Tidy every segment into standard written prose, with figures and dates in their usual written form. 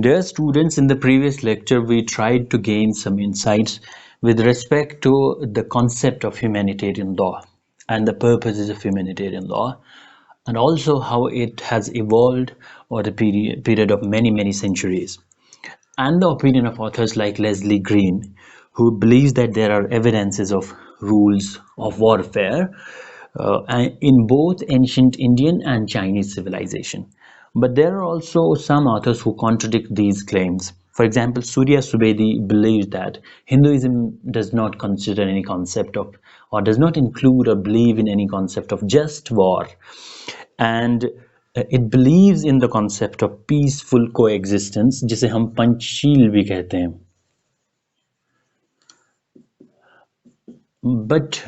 Dear students, in the previous lecture, we tried to gain some insights with respect to the concept of humanitarian law and the purposes of humanitarian law, and also how it has evolved over the period of many centuries, and the opinion of authors like Leslie Green, who believes that there are evidences of rules of warfare in both ancient Indian and Chinese civilization. But there are also some authors who contradict these claims. For example, Surya Subedi believes that Hinduism does not consider any concept of, or does not include or believe in any concept of just war, and it believes in the concept of peaceful coexistence, जिसे हम पंचशील भी कहते हैं. But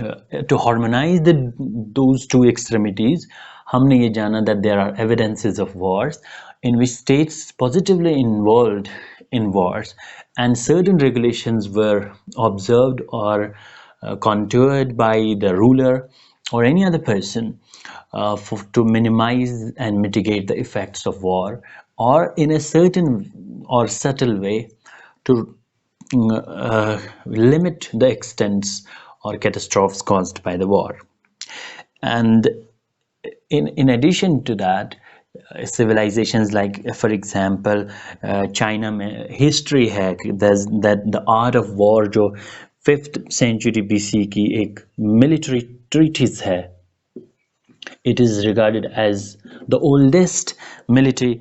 to harmonize those two extremities, हमने ये जाना that there are evidences of wars in which states positively involved in wars, and certain regulations were observed or contoured by the ruler or any other person to minimize and mitigate the effects of war, or in a certain or subtle way to limit the extents or catastrophes caused by the war. And in addition to that, civilizations like, for example, China में history है that the art of war जो 5th century BC की एक military treatise है, it is regarded as the oldest military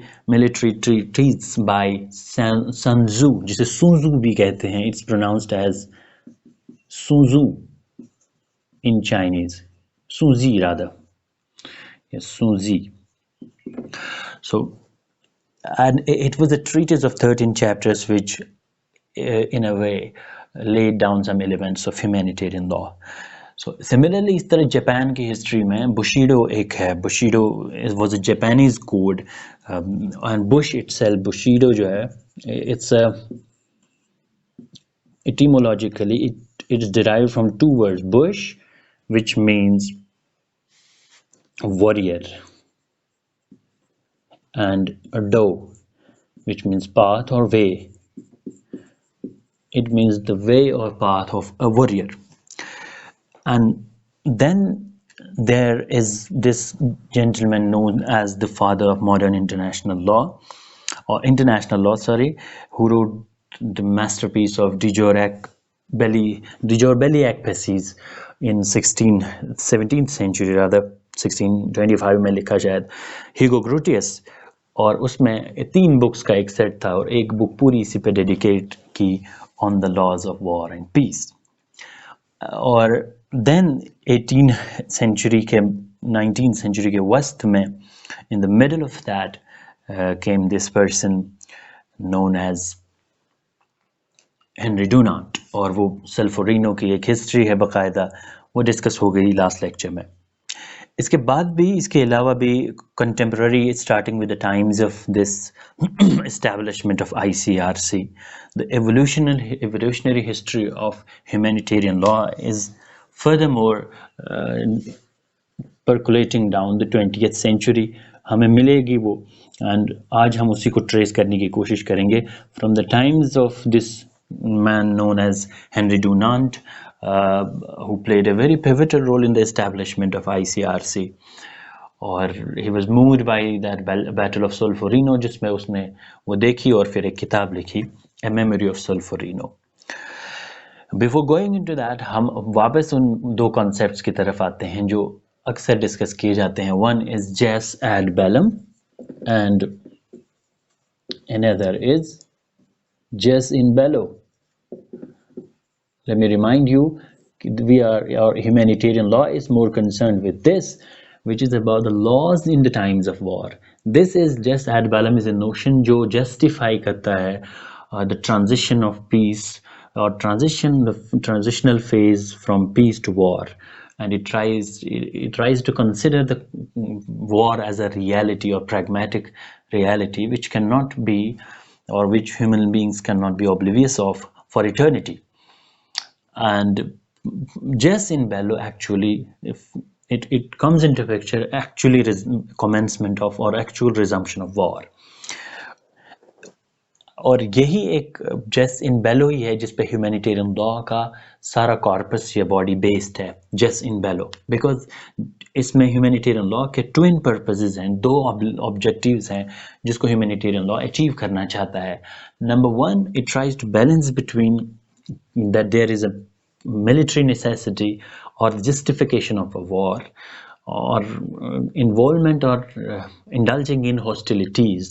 treatise by Sun Tzu, जिसे Sun Tzu भी कहते हैं. It's pronounced as Sun Tzu in Chinese, Sun Zi rather. Yes, Sun Zi. So, and it was a treatise of 13 chapters which, in a way, laid down some elements of humanitarian law. So, similarly, इस तरह Japan की history में Bushido एक है. Bushido was a Japanese code, and Bush itself, Bushido जो है, it's a etymologically it is derived from two words, Bush, which means warrior, and do, which means path or way. It means the way or path of a warrior. And then there is this gentleman known as the father of modern international law, who wrote the masterpiece of de jure belli ac pacis in 17th century, rather 1625 में लिखा शायद हीगो Grotius, और उसमें 3 books का एक set था और एक बुक पूरी इसी पे डेडिकेट की on the laws of war and peace. और देन 18th century के 19th century के वस्त में, in the middle of that, came this person known as Henry Dunant, और वो सल्फोरिनो की एक हिस्ट्री है बकायदा, वो डिस्कस हो गई लास्ट लेक्चर में. इसके बाद भी, इसके अलावा भी contemporary, starting with the times of this establishment of ICRC, the evolutionary history of humanitarian law is furthermore percolating down the 20th century. हमें मिलेगी वो, and आज हम उसी को ट्रेस करने की कोशिश करेंगे from the times of this man known as Henry Dunant, who played a very pivotal role in the establishment of ICRC. और he was moved by that battle of Solferino, जिसमें उसने वो देखी और फिर एक किताब लिखी, A Memory of Solferino. Before going into that, हम वापस उन 2 concepts की तरफ आते हैं जो अक्सर डिस्कस किए जाते हैं. One is jus ad bellum and another is jus in bello. Let me remind you, our humanitarian law is more concerned with this, which is about the laws in the times of war. This is jus ad bellum is a notion जो justify करता है the transition of peace, or the transitional phase from peace to war, and it tries to consider the war as a reality or pragmatic reality which cannot be, or which human beings cannot be oblivious of for eternity. And jus in bello, actually, if it comes into picture, actually commencement of or actual resumption of war. और यही एक जस इन बेलो ही है जिस पे humanitarian law का सारा corpus या बॉडी बेस्ड है, जस इन बेलो, बिकॉज इसमें ह्यूमैनिटेरियन लॉ के ट्विन पर्पसेस हैं, दो ऑब्जेक्टिव्स हैं जिसको ह्यूमैनिटेरियन लॉ अचीव करना चाहता है. Number one, it tries to balance between that there is a military necessity or justification of a war or involvement or indulging in hostilities.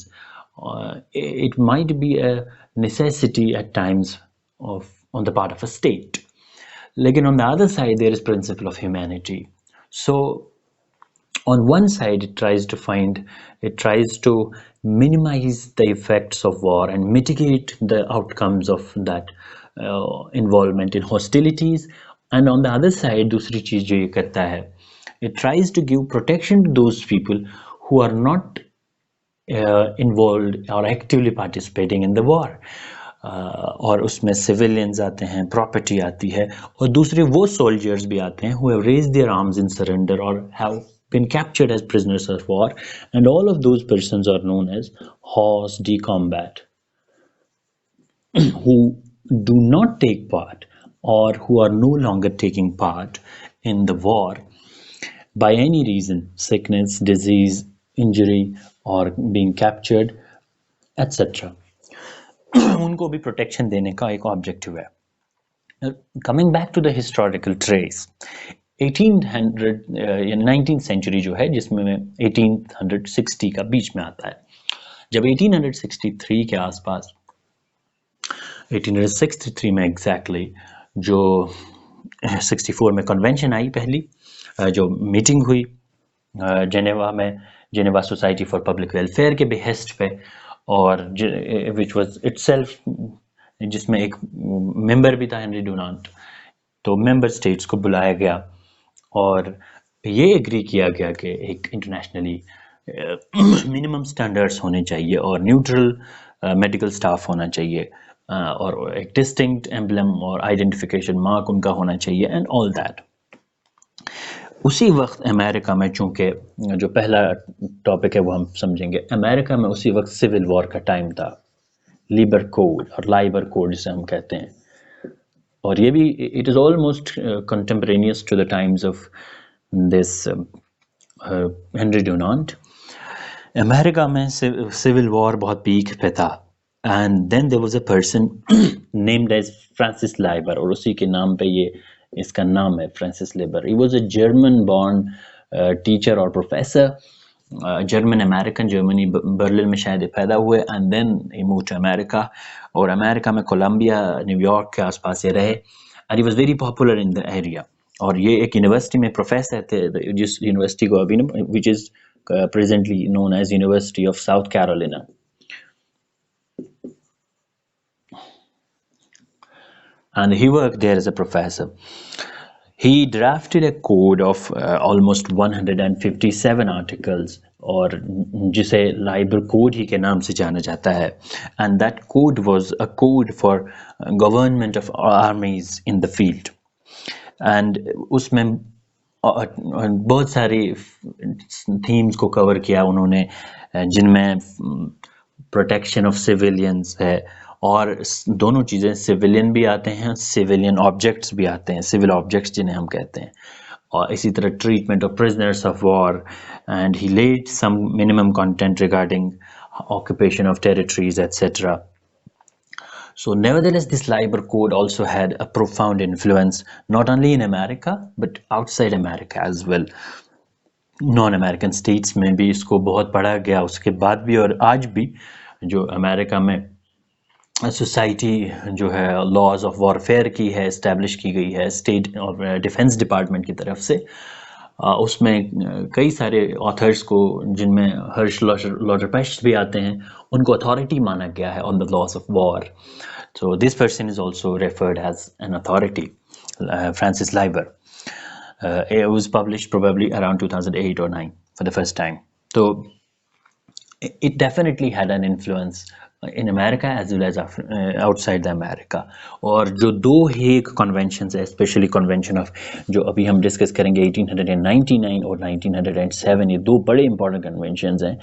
It might be a necessity at times on the part of a state. Lekin on the other side, there is principle of humanity. So on one side, it tries to minimize the effects of war and mitigate the outcomes of that involvement in hostilities. And on the other side, दूसरी चीज जो ये करता है, it tries to give protection to those people who are not involved or actively participating in the war. और उसमें civilians आते हैं, property आती है, और दूसरे वो soldiers भी आते हैं who have raised their arms in surrender or have been captured as prisoners of war, and all of those persons are known as hors de combat, who do not take part or who are no longer taking part in the war by any reason, sickness, disease, injury, or being captured, etc. उनको भी protection देने का एक objective है. Coming back to the historical trace, 1800 या 19th century जो है, जिसमें 1860 का बीच में आता है, जब 1863 के आसपास, 1863 में एग्जैक्टली, जो 64 में कन्वेंशन आई पहली, जो मीटिंग हुई जेनेवा में, Geneva society for public welfare के बेहेस्ट पे, और विच वाज इटसेल्फ, जिसमें एक मेंबर भी था हेनरी डुनांट. तो मेंबर स्टेट्स को बुलाया गया और ये एग्री किया गया कि एक इंटरनेशनली मिनिमम स्टैंडर्ड्स होने चाहिए और न्यूट्रल मेडिकल स्टाफ होना चाहिए, और एक डिस्टिंक्ट एम्बलम और आइडेंटिफिकेशन मार्क उनका होना चाहिए, एंड ऑल दैट. उसी वक्त अमेरिका में, चूंकि जो पहला टॉपिक है वो हम समझेंगे, अमेरिका में उसी वक्त सिविल वॉर का टाइम था, लीबर कोड और लाइबर कोड जिसे हम कहते हैं, और ये भी it is almost contemporaneous to the times of this Henry Dunant. America में सिविल वॉर बहुत पीक पे था, and then there was a person named as Francis Lieber, और उसी के नाम पे ये इसका नाम है, Francis Lieber. He was a German born teacher और professor, German American, Germany Berlin में शायद पैदा हुए, and then he move to America, और अमेरिका में कोलंबिया, न्यूयॉर्क के आसपास ये रहे, and he was very popular in the area. और ये एक यूनिवर्सिटी में प्रोफेसर थे, जिस यूनिवर्सिटी को अभी, which is presently known as University of South Carolina. And he worked there as a professor. He drafted a code of almost 157 articles, और जिसे लाइबर कोड ही के नाम से जाना जाता है, and that code was a code for government of armies in the field. And उसमें बहुत सारी थीम्स को कवर किया उन्होंने, जिनमें प्रोटेक्शन ऑफ सिविलियंस है, और दोनों चीज़ें, सिविलियन भी आते हैं, सिविलियन ऑब्जेक्ट्स भी आते हैं, सिविल ऑब्जेक्ट्स जिन्हें हम कहते हैं, और इसी तरह treatment of prisoners of war, and he laid some minimum content regarding occupation of territories etcetera. So nevertheless, this Liber Code also had a profound influence, not only in America, but outside America as well. Non-American states में भी इसको बहुत पढ़ा गया उसके बाद भी, और आज भी जो अमेरिका में सोसाइटी जो है लॉज ऑफ वॉरफेयर की है, इस्टेब्लिश की गई है स्टेट और डिफेंस डिपार्टमेंट की तरफ से, उसमें कई सारे ऑथर्स को, जिनमें हर्ष लॉडरपेस्ट भी आते हैं, उनको अथॉरिटी माना गया है on the loss of war. So this person is also referred as an authority, Francis Liber. It was published probably around 2008 or 9 for the first time. So it definitely had an influence in America as well as outside the America. और जो दो Hague conventions है, specially convention of, जो अभी हम discuss करेंगे, 1899 और 1907, ये दो बड़े इंपॉर्टेंट कन्वेंशंस हैं.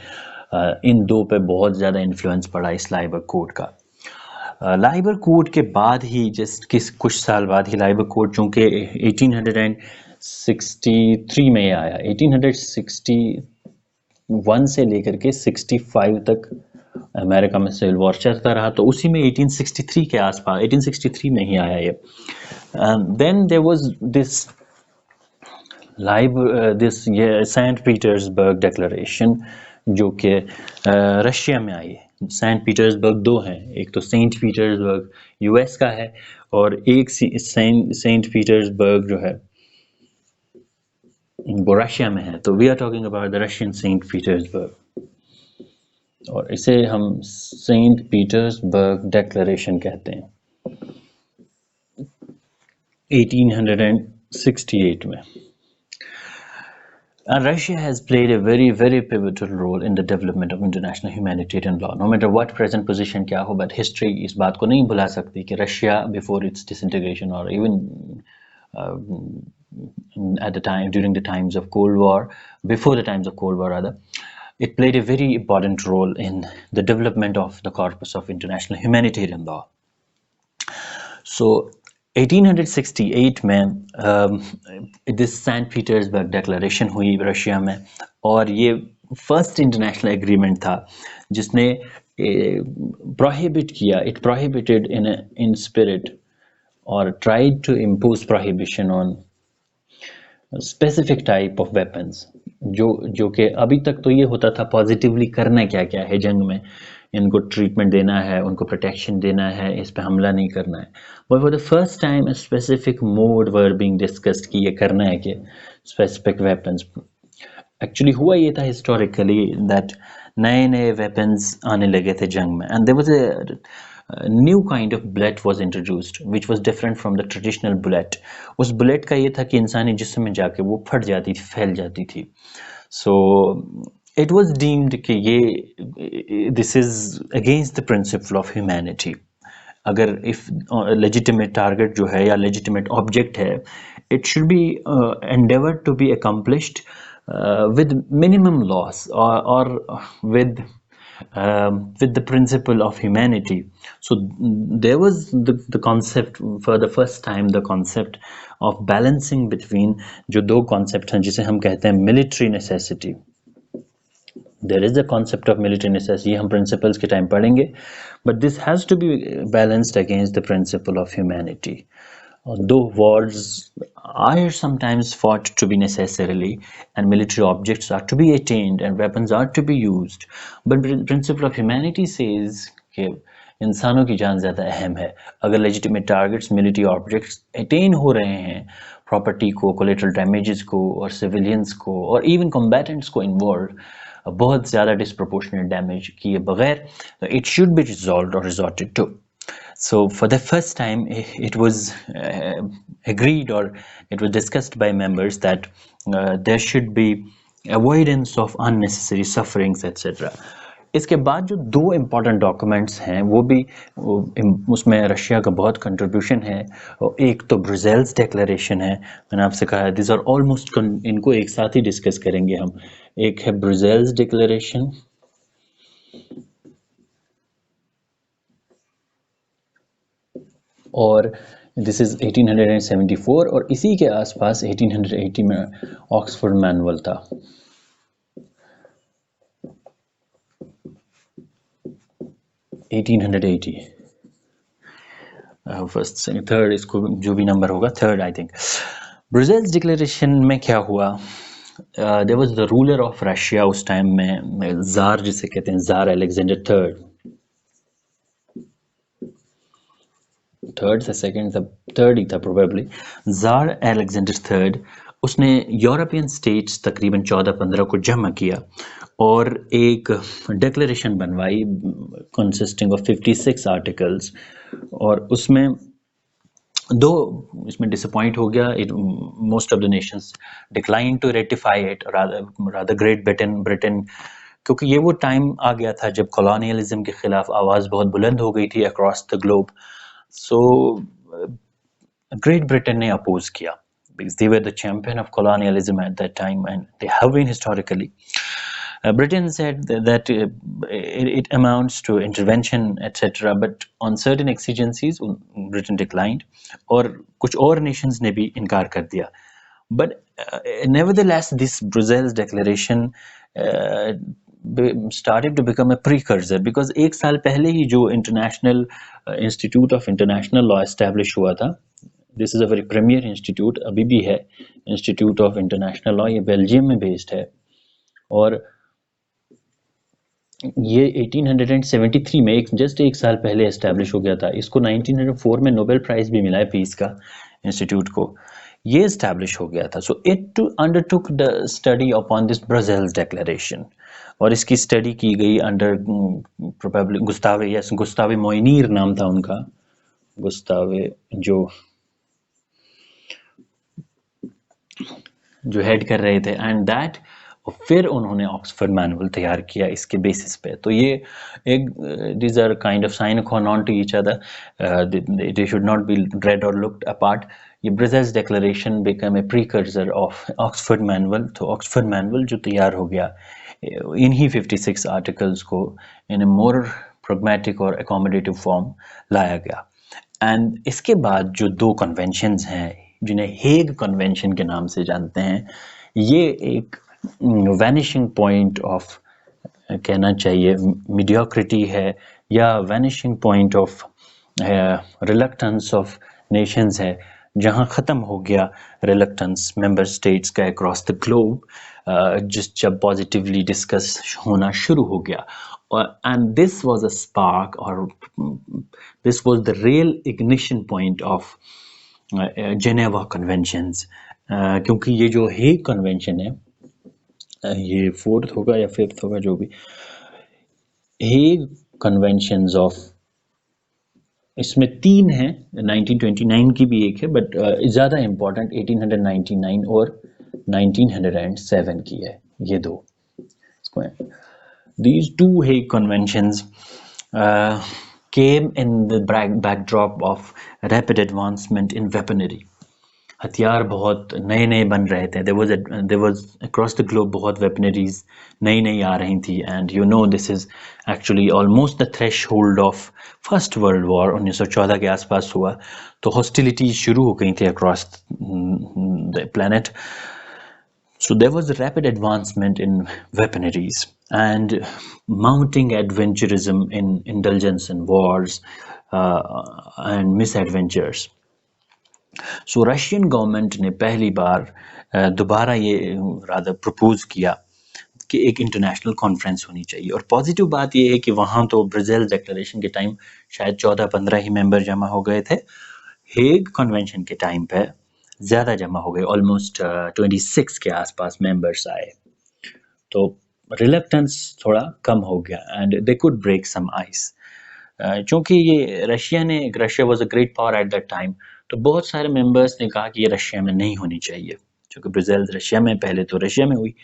इन दो पे बहुत ज़्यादा इन्फ्लुएंस पड़ा इस लाइबर कोड का. लाइबर कोड के बाद ही जस्ट कुछ साल बाद ही लाइबर कोड चूँकि 1863 में ही आया, 1861 से लेकर के 65 तक अमेरिका में सिविल वॉर चलता रहा, तो उसी में 1863 के आसपास 1863 में ही आया ये। देन देयर वाज दिस ये सेंट पीटर्सबर्ग डिक्लेरेशन जो कि रशिया में आई। सेंट पीटर्सबर्ग दो हैं, एक तो सेंट पीटर्सबर्ग यूएस का है और एक सेंट पीटर्सबर्ग जो है वो रशिया में है। तो we are talking about the Russian Saint Petersburg, और इसे हम सेंट पीटर्सबर्ग डिक्लेरेशन कहते हैं 1868 में। And Russia has played a very pivotal role in the development of international humanitarian law. No matter what present position क्या हो, but history इस बात को नहीं भुला सकती कि Russia before its disintegration or even at the time during the times of Cold War, before the times of Cold War rather, it played a very important role in the development of the corpus of international humanitarian law. So 1868 में this Saint Petersburg declaration हुई Russia में, और ये first international agreement था जिसने prohibit किया, it prohibited in spirit और tried to impose prohibition on specific type of weapons, जो कि अभी तक तो ये होता था पॉजिटिवली करना क्या क्या है जंग में, इनको ट्रीटमेंट देना है, उनको प्रोटेक्शन देना है, इस पे हमला नहीं करना है। But for the first time a specific mode were being discussed कि ये करना है कि स्पेसिफिक वेपन्स। एक्चुअली हुआ ये था हिस्टोरिकली दैट नए नए वेपन्स आने लगे थे जंग में, and there was a new kind of bullet was introduced which was different from the traditional bullet. उस बुलेट का ये था कि इंसानी जिस्म में जाके वो फट जाती थी, फैल जाती थी। सो it was deemed कि ये this is against the principle of humanity। अगर if legitimate target जो है या legitimate object है, it should be endeavored to be accomplished with minimum loss or with the principle of humanity. So there was the concept for the first time, the concept of balancing between जो दो concept हैं जिसे हम कहते हैं military necessity। There is a concept of military necessity, हम principles के time पढ़ेंगे, but this has to be balanced against the principle of humanity. Though wars are sometimes fought to be necessarily and military objects are to be attained and weapons are to be used, but the principle of humanity says कि इंसानों की जान ज़्यादा अहम है। अगर legitimate targets military objects attain हो रहे हैं, property को, collateral damages को और civilians को और even combatants को involved बहुत ज़्यादा disproportionate damage किए बगैर, it should be resolved or resorted to. So for the first time it was agreed or it was discussed by members that there should be avoidance of unnecessary sufferings etc. इसके बाद जो दो important documents हैं वो भी उसमें Russia का बहुत कंट्रीब्यूशन है। एक तो ब्रुसेल्स डिक्लेरेशन है, मैंने आपसे कहा है दिस आर ऑलमोस्ट, इनको एक साथ ही डिस्कस करेंगे हम। एक है ब्रुसेल्स डिक्लेरेशन और दिस इज 1874, और इसी के आसपास 1880 में ऑक्सफोर्ड मैनुअल था। फर्स्ट सेकंड थर्ड, इसको जो भी नंबर होगा third I think. Brussels declaration में क्या हुआ, there was the ruler of Russia उस टाइम में, जार जिसे कहते हैं, जार अलेक्जेंडर थर्ड से सेकंड था, थर्ड ही था प्रोबेबली, जार अलेक्जेंडर थर्ड। उसने यूरोपियन स्टेट्स तकरीबन 14-15 को जमा किया और एक डिक्लेरेशन बनवाई कंसिस्टिंग ऑफ 56 आर्टिकल्स, और उसमें दो इसमें डिसअपॉइंट हो गया, most of the nations decline to ratify it, rather Great Britain, क्योंकि ये वो टाइम आ गया था जब कॉलोनियलिज्म के खिलाफ आवाज़ बहुत बुलंद हो गई थी across the globe. So great Britain ने अपोज किया because they were the champion of colonialism at that time and they have been historically. Britain said that it amounts to intervention, etc. But on certain exigencies, Britain declined, और कुछ और nations ने भी इनकार कर दिया. But nevertheless, this Brussels Declaration started to become a precursor, because एक साल पहले ही जो International Institute of International Law establish हुआ था, this is a very premier institute, अभी भी है, Institute of International Law, ये बेल्जियम में based है, और ये 1873 में जस्ट एक साल पहले एस्टैब्लिश हो गया था. इसको 1904 में नोबेल प्राइज भी मिला है पीस का, इंस्टीट्यूट को. ये एस्टैब्लिश हो गया था. So it undertook the study upon this Brussels declaration, और इसकी स्टडी की गई अंडर प्रोबेबली गुस्तावे मोइनीर नाम था उनका, गुस्तावे जो हेड कर रहे थे, एंड दैट फिर उन्होंने ऑक्सफोर्ड मैनुअल तैयार किया इसके बेसिस पे. तो ये एक these are kind of sign known to each other, they should not be read और लुक्ड अपार्ट. ये Brussels declaration become a precursor of Oxford manual. तो ऑक्सफोर्ड मैनुअल जो तैयार हो गया, इन्हीं 56 आर्टिकल्स को इन ए मोर प्रोग्मेटिक और एकोमोडेटिव फॉर्म लाया गया. एंड इसके बाद जो दो कन्वेंशंस हैं जिन्हें हेग कन्वेंशन के नाम से जानते हैं, ये एक वैनिशिंग पॉइंट ऑफ कहना चाहिए मीडियोक्रिटी है, या vanishing point of reluctance of Nations है, जहां ख़त्म हो गया रिलक्टेंस मेंबर स्टेट्स का अक्रॉस द ग्लोब, जब पॉजिटिवली डिस्कस होना शुरू हो गया. And this was a spark, or this was the real ignition point of Geneva Conventions. क्योंकि ये जो हेग कन्वेंशन है, ये 4th होगा या 5th होगा, जो भी, हेग कन्वेंशंस ऑफ, इसमें 3 हैं, 1929 की भी एक है, बट ज़्यादा इम्पोर्टेंट 1899 और 1907 की है. ये दो इसको हैं. These two Hague Conventions came in the backdrop of rapid advancement in weaponry. हथियार बहुत नए नए बन रहे थे. There was across the globe बहुत weaponaries नई नई आ रही थी, and you know this is actually almost the threshold of First World War. 1914 के आसपास हुआ, तो hostilities शुरू हो गई थी across the planet. So there was a rapid advancement in weaponaries and mounting adventurism in indulgence in wars and misadventures. So Russian government ने पहली बार दोबारा ये rather propose किया कि एक इंटरनेशनल कॉन्फ्रेंस होनी चाहिए. और पॉजिटिव बात ये है कि वहाँ तो ब्रसेल्स डिक्लेरेशन के टाइम शायद 14-15 ही मेंबर जमा हो गए थे. हेग कन्वेंशन के टाइम पे ज़्यादा जमा हो गए, ऑलमोस्ट 26 के आसपास मेंबर्स आए. तो रिलक्टेंस थोड़ा कम हो गया, and they could break some ice. चूँकि ये Russia was a great power at that time, तो बहुत सारे मेंबर्स ने कहा कि ये रशिया में नहीं होनी चाहिए, क्योंकि ब्रसेल्स रशिया में, पहले तो रशिया में हुई.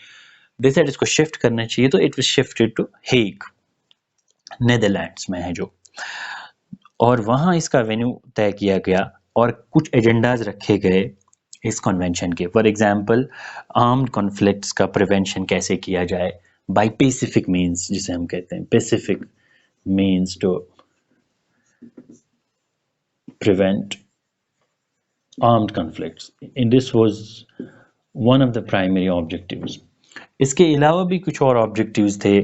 दे सेड इसको शिफ्ट करना चाहिए, तो it was shifted to Hague, Netherlands में है जो, और वहाँ इसका वेन्यू तय किया गया और कुछ एजेंडाज रखे गए इस कन्वेंशन के. फॉर एग्जांपल, आर्म्ड कॉन्फ्लिक्ट्स का प्रिवेंशन कैसे किया जाए बाय पैसिफिक मीन्स, जिसे हम कहते हैं pacific means to prevent armed conflicts. In this was one of the primary objectives. इसके अलावा भी कुछ और ऑब्जेक्टिव्स थे,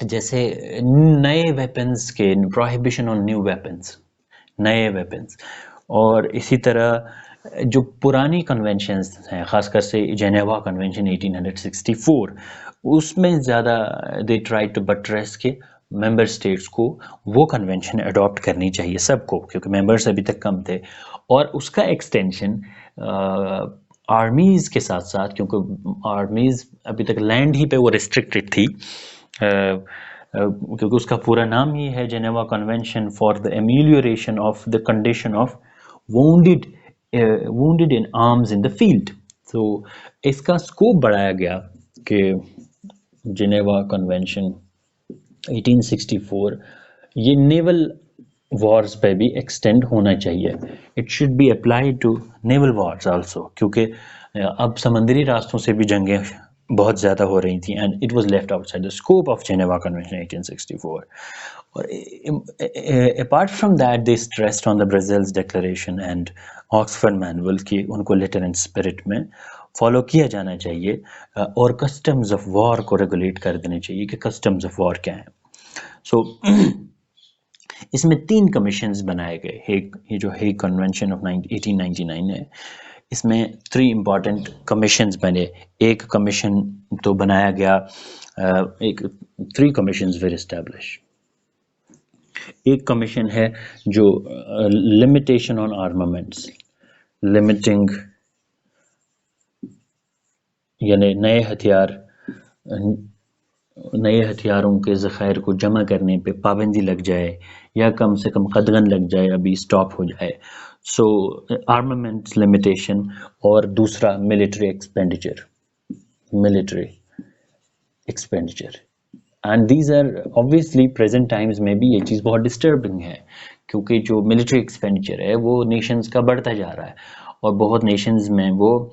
जैसे नए वेपन्स के, प्रोहिबिशन ऑन न्यू वेपन्स, नए वेपन्स. और इसी तरह जो पुरानी कन्वेंशंस हैं, ख़ासकर से जेनेवा कन्वेंशन 1864, उसमें ज़्यादा दे ट्राई टू बट्रेस के मेंबर स्टेट्स को वो कन्वेंशन अडॉप्ट करनी चाहिए सबको, क्योंकि मेंबर्स अभी तक कम थे. और उसका एक्सटेंशन आर्मीज़ के साथ साथ, क्योंकि आर्मीज़ अभी तक लैंड ही पे वो रिस्ट्रिक्टेड थी, क्योंकि उसका पूरा नाम ही है Geneva convention for the एमेलियोरेशन of the condition of wounded in arms in the field. तो इसका स्कोप बढ़ाया गया कि जेनेवा कन्वेंशन 1864 ये नेवल वॉर्स पे भी एक्सटेंड होना चाहिए. It should be applied to naval wars also, क्योंकि अब समंदरी रास्तों से भी जंगें बहुत ज़्यादा हो रही थी, and it was left outside the scope of Geneva convention 1864. और apart from that they stressed on the Brussels declaration and Oxford manual कि उनको लेटर एंड स्पिरिट में फॉलो किया जाना चाहिए, और कस्टम्स ऑफ वॉर को रेगुलेट कर देने चाहिए कि कस्टम्स ऑफ वॉर क्या है. सो इसमें 3 कमीशंस बनाए गए. ये जो हेग कन्वेंशन ऑफ 1899 है, इसमें 3 इम्पॉर्टेंट कमीशंस बने. एक कमीशन तो बनाया गया, एक 3 कमीशंस वर एस्टैब्लिश. एक कमीशन है जो लिमिटेशन ऑन आर्मामेंट्स, लिमिटिंग यानी नए हथियारों के ज़खायर को जमा करने पे पाबंदी लग जाए, या कम से कम कदगन लग जाए, अभी स्टॉप हो जाए. So armaments limitation. और दूसरा military expenditure. And these are obviously present times में भी ये चीज़ बहुत डिस्टर्बिंग है, क्योंकि जो मिलिट्री एक्सपेंडिचर है वो नेशंस का बढ़ता जा रहा है, और बहुत नेशंस में वो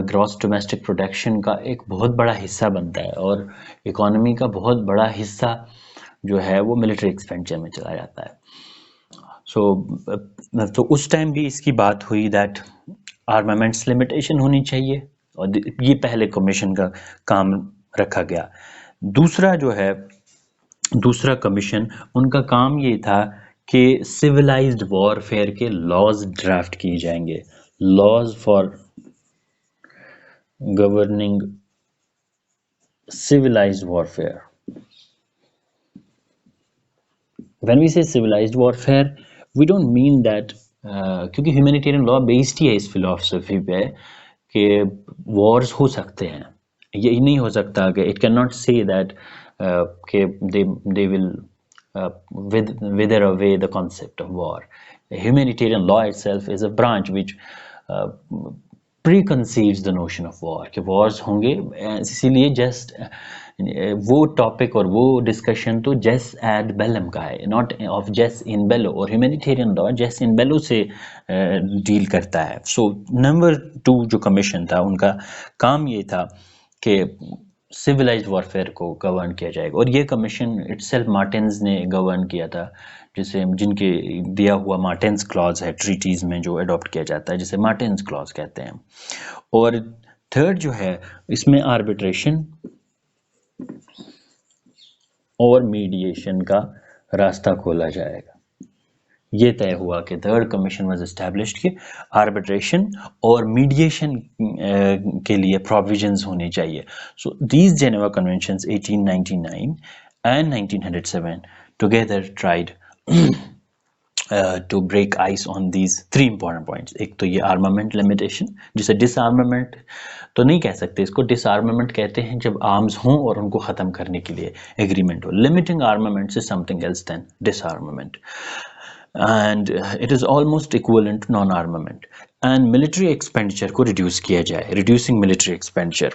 ग्रॉस डोमेस्टिक प्रोडक्शन का एक बहुत बड़ा हिस्सा बनता है, और इकोनॉमी का बहुत बड़ा हिस्सा जो है वो मिलिट्री एक्सपेंडिचर में चला जाता है. तो उस टाइम भी इसकी बात हुई दैट आर्मामेंट्स लिमिटेशन होनी चाहिए, और ये पहले कमीशन का काम रखा गया. दूसरा कमीशन, उनका काम ये था कि सिविलाइज्ड वॉरफेयर के लॉज ड्राफ्ट किए जाएंगे, laws for governing civilized warfare. When we say civilized warfare, we don't mean that क्योंकि ह्यूमैनिटेरियन लॉ बेस्ड ही है इस फिलॉसफी पे कि वॉर्स हो सकते हैं. ये नहीं हो सकता कि it can not say that कि they will wither away the concept of war. Humanitarian law itself is a branch which preconcedes the notion of war, कि wars होंगे. इसीलिए just वो टॉपिक और वो डिस्कशन तो जेस एड बेलम का है, नॉट ऑफ जेस इन बेलो. और ह्यूमैनिटेरियन लॉ जेस इन बेलो से डील करता है. सो नंबर 2 जो कमीशन था, उनका काम ये था कि सिविलाइज्ड वॉरफेयर को गवर्न किया जाएगा. और ये कमीशन इटसेल्फ मार्टिन्स ने गवर्न किया था, जिनके दिया हुआ मार्टिन्स क्लॉज है ट्रीटीज़ में जो अडॉप्ट किया जाता है, जिसे मार्टिन्स क्लॉज कहते हैं. और थर्ड जो है, इसमें आर्बिट्रेशन और मीडिएशन का रास्ता खोला जाएगा. ये तय हुआ कि थर्ड कमीशन वाज एस्टैब्लिश्ड कि आर्बिट्रेशन और मीडिएशन के लिए प्रोविजंस होने चाहिए. So these Geneva conventions 1899 and 1907 together tried to break ice on these 3 important points. एक तो ये आर्मामेंट लिमिटेशन, जिसे डिसआर्मामेंट तो नहीं कह सकते, इसको डिसआर्मामेंट कहते हैं जब आर्म्स हों और उनको ख़त्म करने के लिए एग्रीमेंट हो. Limiting armaments is something else than disarmament, and it is almost equivalent to non armament. And military expenditure को रिड्यूस किया जाए, रिड्यूसिंग मिलिट्री एक्सपेंडिचर.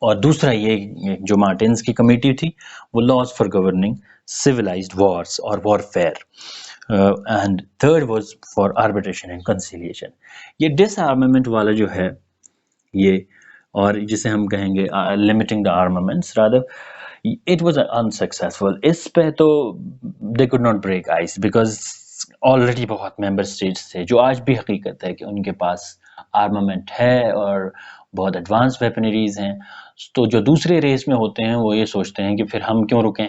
और दूसरा ये जो मार्टिन्स की कमेटी थी, वो laws for governing civilized wars or warfare, and third was for arbitration and conciliation. ये disarmament वाला जो है ये, और जिसे हम कहेंगे limiting the armaments rather, it was unsuccessful. इस पे तो they could not break ice because already बहुत member states थे जो आज भी हकीकत है कि उनके पास आर्मामेंट है और बहुत एडवांस वेपनरीज हैं. तो जो दूसरे रेस में होते हैं वो ये सोचते हैं कि फिर हम क्यों रुकें,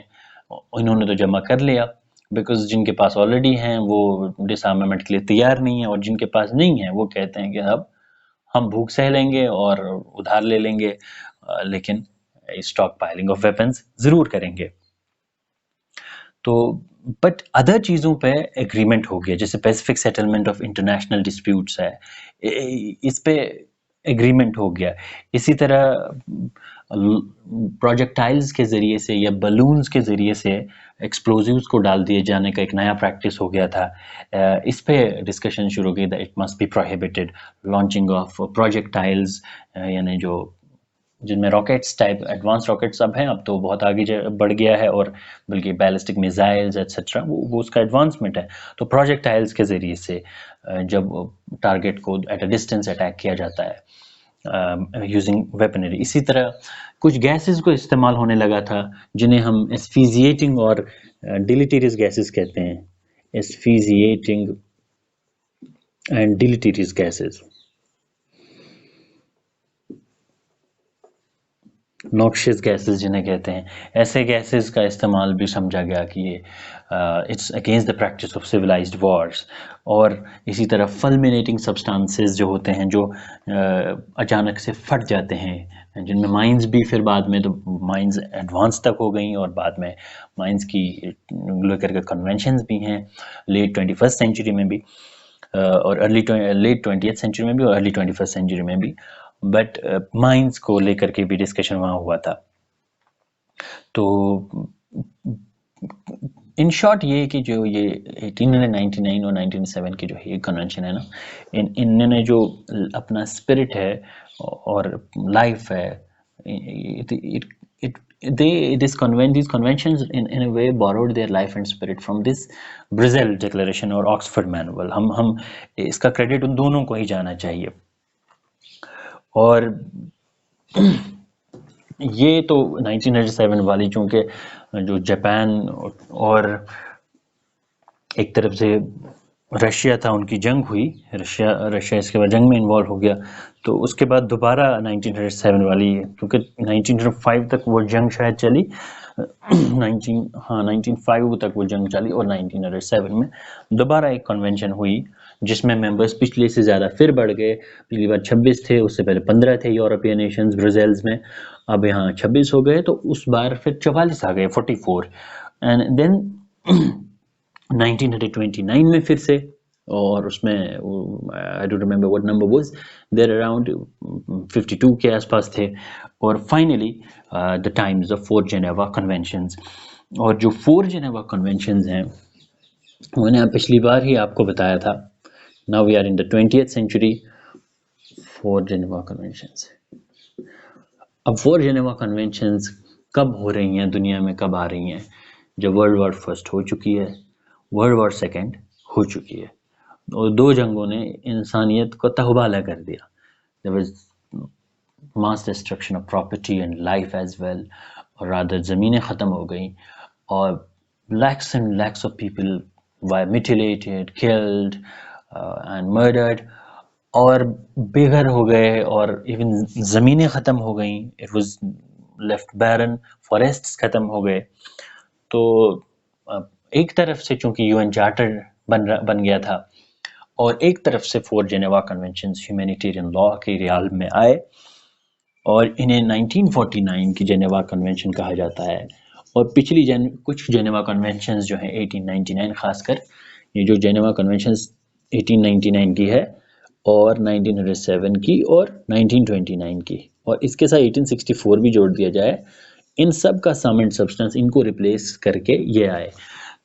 इन्होंने तो जमा कर लिया. बिकॉज जिनके पास ऑलरेडी हैं वो डिसआर्मामेंट के लिए तैयार नहीं है, और जिनके पास नहीं है वो कहते हैं कि अब हम भूख सह लेंगे और उधार ले लेंगे, लेकिन स्टॉक पाइलिंग ऑफ वेपन्स ज़रूर करेंगे. तो बट अदर चीज़ों पे एग्रीमेंट हो गया, जैसे Pacific settlement of international disputes है, इस पे एग्रीमेंट हो गया. इसी तरह प्रोजेक्टाइल्स के ज़रिए से या बलून्स के ज़रिए से एक्सप्लोजिव्स को डाल दिए जाने का एक नया प्रैक्टिस हो गया था. इस पे डिस्कशन शुरू हो गई that it must be prohibited. Launching of projectiles, यानी जो जिनमें रॉकेट्स टाइप एडवांस रॉकेट्स अब हैं, अब तो बहुत आगे बढ़ गया है, और बल्कि बैलिस्टिक मिसाइल्स एट्सेट्रा वो उसका एडवांसमेंट है. तो प्रोजेक्टाइल्स के ज़रिए से जब टारगेट को एट अ डिस्टेंस अटैक किया जाता है, यूजिंग वेपनरी। इसी तरह कुछ गैसेस को इस्तेमाल होने लगा था जिन्हें हम एस्फीजिएटिंग और डिलीटेरियस गैसेस कहते हैं, एस्फीजिएटिंग एंड डिलीटेरियस गैसेस, नॉक्शियस गैसेस जिन्हें कहते हैं। ऐसे गैसेस का इस्तेमाल भी समझा गया कि ये it's against the practice of civilised wars. और इसी तरह फल्मिनेटिंग सब्सटेंसेस जो होते हैं, जो अचानक से फट जाते हैं, जिनमें माइंस भी फिर बाद में, तो माइंस एडवांस तक हो गई और बाद में माइंस की लेकर के कन्वेंशंस भी हैं लेट 21st सेंचुरी में भी, और लेट 20th सेंचुरी में भी और अर्ली 21st सेंचुरी में भी। बट माइंस को लेकर के भी डिस्कशन वहाँ हुआ था। तो इन शॉर्ट ये कि जो ये 1899 और 1907 की जो ये कन्वेंशन है ना, इन्होंने जो अपना स्पिरिट है और लाइफ है, these conventions in a way borrowed their life and spirit from this Brazil Declaration और Oxford Manual। हम इसका क्रेडिट उन दोनों को ही जाना चाहिए। और ये तो 1907 वाली, चूँकि जो जापान और एक तरफ से रशिया था, उनकी जंग हुई, रशिया इसके बाद जंग में इन्वॉल्व हो गया, तो उसके बाद दोबारा 1907 वाली, क्योंकि 1905 तक वो जंग शायद चली, 1905 तक वो जंग चली, और 1907 में दोबारा एक कन्वेंशन हुई जिसमें मेंबर्स पिछले से ज़्यादा फिर बढ़ गए। पिछली बार 26 थे, उससे पहले 15 थे यूरोपियन नेशंस ब्रुसेल्स में, अब यहाँ 26 हो गए, तो उस बार फिर 44 आ गए, 44। एंड देन 1929 में फिर से, और उसमें I don't remember what number was there, around 52 के आसपास थे। और finally the times of 4 Geneva conventions. और जो 4 जेनेवा कन्वेंशंस हैं, मैंने पिछली बार ही आपको बताया था, now we are in the 20th century, 4 Geneva conventions. अब 4 जेनेवा कन्वेंशंस कब हो रही हैं दुनिया में, कब आ रही हैं? जब वर्ल्ड वॉर फर्स्ट हो चुकी है, वर्ल्ड वॉर सेकेंड हो चुकी है, और 2 जंगों ने इंसानियत को तहबाला कर दिया। There was mass destruction of property and life as well, और रादर ज़मीनें ख़त्म हो गई, और lakhs and lakhs of people were mutilated, killed and murdered, और बेघर हो गए, और इवन ज़मीनें ख़त्म हो गई, it was left barren, forests ख़त्म हो गए। तो एक तरफ से चूंकि यूएन चार्टर बन गया था, और एक तरफ से 4 जेनेवा कन्वेंशंस ह्यूमैनिटेरियन लॉ के रियाल में आए, और इन्हें 1949 की जेनेवा कन्वेंशन कहा जाता है। और पिछली कुछ जेनेवा कन्वेंशंस जो हैं 1899, खासकर ये जो जेनेवा कन्वेंशंस 1899 की है, और 1907 की, और 1929 की, और इसके साथ 1864 भी जोड़ दिया जाए, इन सब का सम एंड सब्सटेंस, इनको रिप्लेस करके ये आए।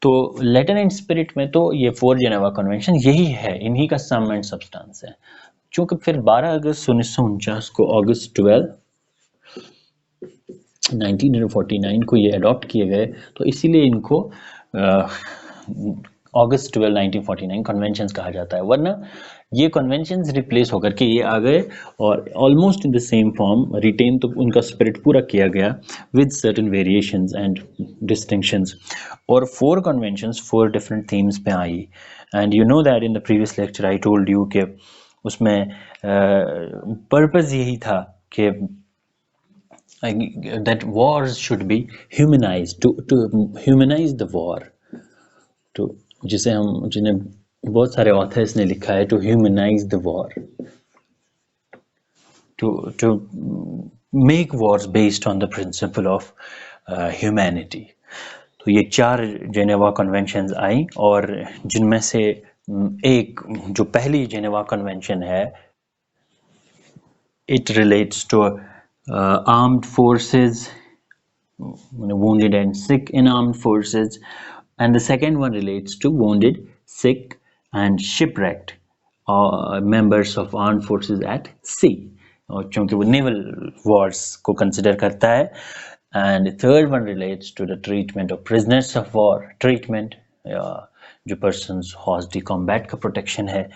तो लेटर एंड स्पिरिट में तो ये 4 जेनेवा कन्वेंशन यही है, इन्हीं का सम एंड सब्सटेंस है। चूँकि फिर 12 अगस्त 1949 को, ऑगस्ट 12 1949 को ये अडॉप्ट किए गए, तो इसीलिए इनको अगस्त 12 1949 कन्वेंशंस कहा जाता है। वरना ये कन्वेंशंस रिप्लेस होकर के ये आ गए, और almost in the same form written, तो उनका स्पिरिट पूरा किया गया with certain variations and distinctions. और 4 कन्वेंशंस 4 डिफरेंट थीम्स पे आई, and you know that in the previous lecture I told you कि उसमें पर्पस यही था कि that wars should be humanized, to humanize the war, तो जिन्हें बहुत सारे ऑथर्स ने लिखा है, to humanize the war, to make wars based on the principle of humanity। तो ये 4 जेनेवा कन्वेंशंस आई, और जिनमें से एक जो पहली जेनेवा कन्वेंशन है, it relates to armed forces, wounded and sick in armed forces, and the second one relates to wounded, sick and shipwrecked members of armed forces at sea, और चूंकि वो नेवल वॉर्स को consider करता है। And third one relates to the treatment of prisoners of war, treatment जो persons hors de combat का protection है।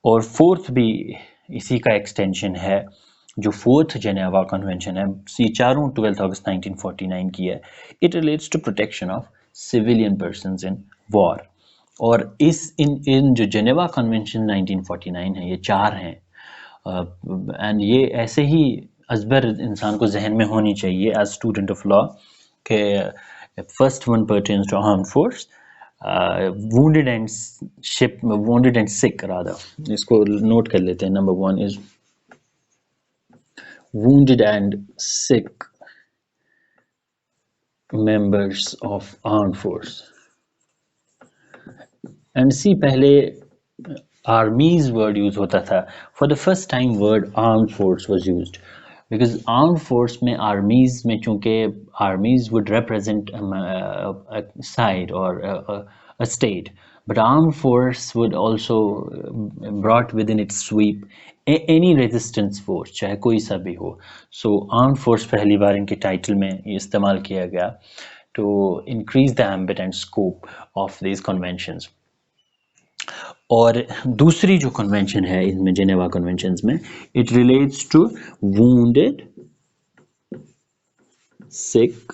और फोर्थ भी इसी का एक्सटेंशन है, जो फोर्थ जेनेवा कन्वेंशन है, ये चारों 12 अगस्त 1949 की है। It relates to protection of civilian persons in war. और इस इन जो जेनेवा कन्वेंशन 1949 है, ये चार हैं, एंड ये ऐसे ही अजबर इंसान को जहन में होनी चाहिए एज स्टूडेंट ऑफ लॉ के first one pertains to armed force, wounded and sick rather, इसको नोट कर लेते हैं। Number 1 is wounded and sick members of armed force, and see पहले armies word use होता था। For the first time word armed force was used because armed force में armies में चूंकि armies would represent a side or a state, but armed force would also brought within its sweep any resistance force, चाहे कोई सा भी हो। So armed force पहली बार इनके टाइटल में इस्तेमाल किया गया to increase the ambit and scope of these conventions। और दूसरी जो कन्वेंशन है इनमें जेनेवा कन्वेंशंस में, it relates to wounded, sick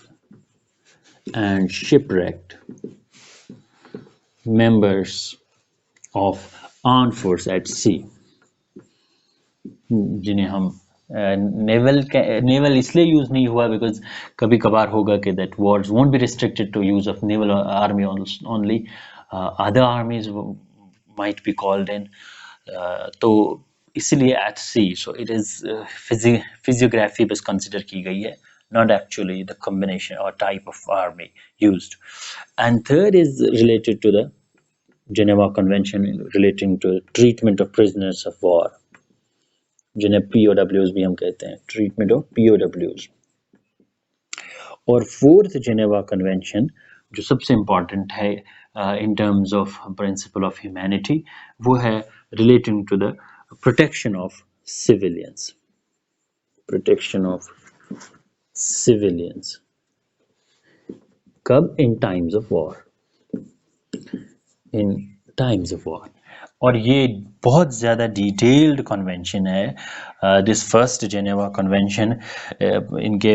and shipwrecked members of armed force at sea, जिन्हें हम नेवल इसलिए यूज नहीं हुआ बिकॉज कभी कभार होगा कि that wars won't be restricted to use of naval army only, other armies might be called in, तो इसलिए at sea, so it is physiography बस consider की गई है, not actually the combination or type of army used। And third is related to the Geneva Convention relating to treatment of prisoners of war, जिन्हें POWs भी हम कहते हैं, treatment of POWs। और फोर्थ जेनेवा कन्वेंशन जो सबसे important है in terms of principle of humanity, वो है relating to the protection of civilians, protection of civilians, कब? in times of war, in times of war। और ये बहुत ज़्यादा डिटेल्ड कन्वेंशन है दिस फर्स्ट जेनेवा कन्वेंशन। इनके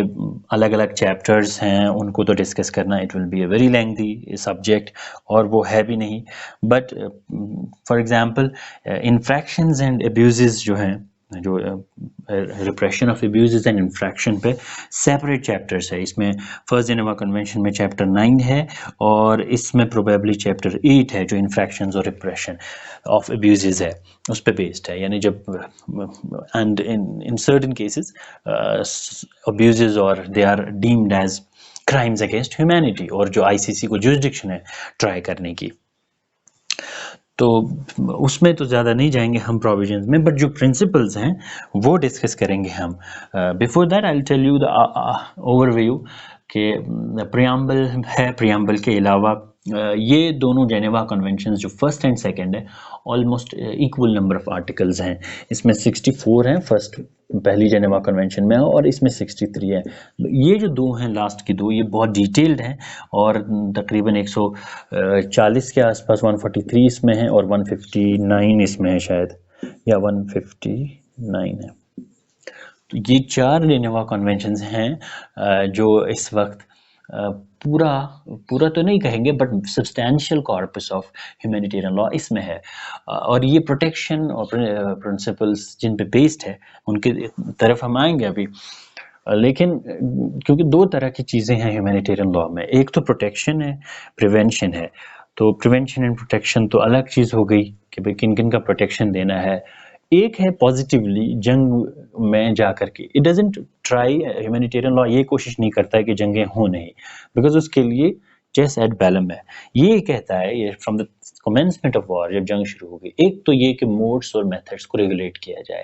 अलग अलग चैप्टर्स हैं, उनको तो डिस्कस करना it will be a very lengthy subject, और वो है भी नहीं। But for example infractions and abuses जो हैं, जो repression of abuses and infraction पे सेपरेट चैप्टर्स है। इसमें फर्स्ट जेनेवा कन्वेंशन में चैप्टर 9 है, और इसमें प्रोबेबली चैप्टर 8 है जो इन्फ्रैक्शंस और रिप्रेशन ऑफ अब्यूजेस है, उस पे बेस्ड है। यानी जब and in certain cases abuses और they are deemed as crimes against humanity, और जो आईसीसी को जुरिसडिक्शन है ट्राई करने की, तो उसमें तो ज़्यादा नहीं जाएंगे हम प्रोविजंस में, बट जो प्रिंसिपल्स हैं वो डिस्कस करेंगे हम। Before that I will tell you the overview कि प्रियम्बल है, प्रियम्बल के अलावा ये दोनों जेनेवा कन्वेंशंस जो फर्स्ट एंड सेकंड है almost equal number of articles हैं। इसमें 64 हैं फर्स्ट पहली जेनेवा कन्वेंशन में, और इसमें 63 है। ये जो दो हैं लास्ट की दो, ये बहुत डिटेल्ड हैं, और तकरीबन 140 के आसपास 143 इसमें है और 159 इसमें है शायद, या 159 है। तो ये चार जेनेवा कन्वेंशंस हैं जो इस वक्त पूरा तो नहीं कहेंगे but substantial corpus of humanitarian law इसमें है। और ये प्रोटेक्शन और प्रिंसिपल्स जिन पे बेस्ड है उनके तरफ हम आएंगे अभी। लेकिन क्योंकि दो तरह की चीज़ें हैं ह्यूमैनिटेरियन लॉ में, एक तो प्रोटेक्शन है, प्रिवेंशन है। तो प्रिवेंशन एंड प्रोटेक्शन तो अलग चीज़ हो गई कि भाई किन किन का प्रोटेक्शन देना है। एक है पॉजिटिवली जंग में जा कर के, it doesn't try, humanitarian law ये कोशिश नहीं करता है कि जंगें हो नहीं, बिकॉज उसके लिए जैस एट बैलम है, ये कहता है ये from the commencement of war, जब जंग शुरू हो गई, एक तो ये कि मोड्स और मेथड्स को रेगुलेट किया जाए,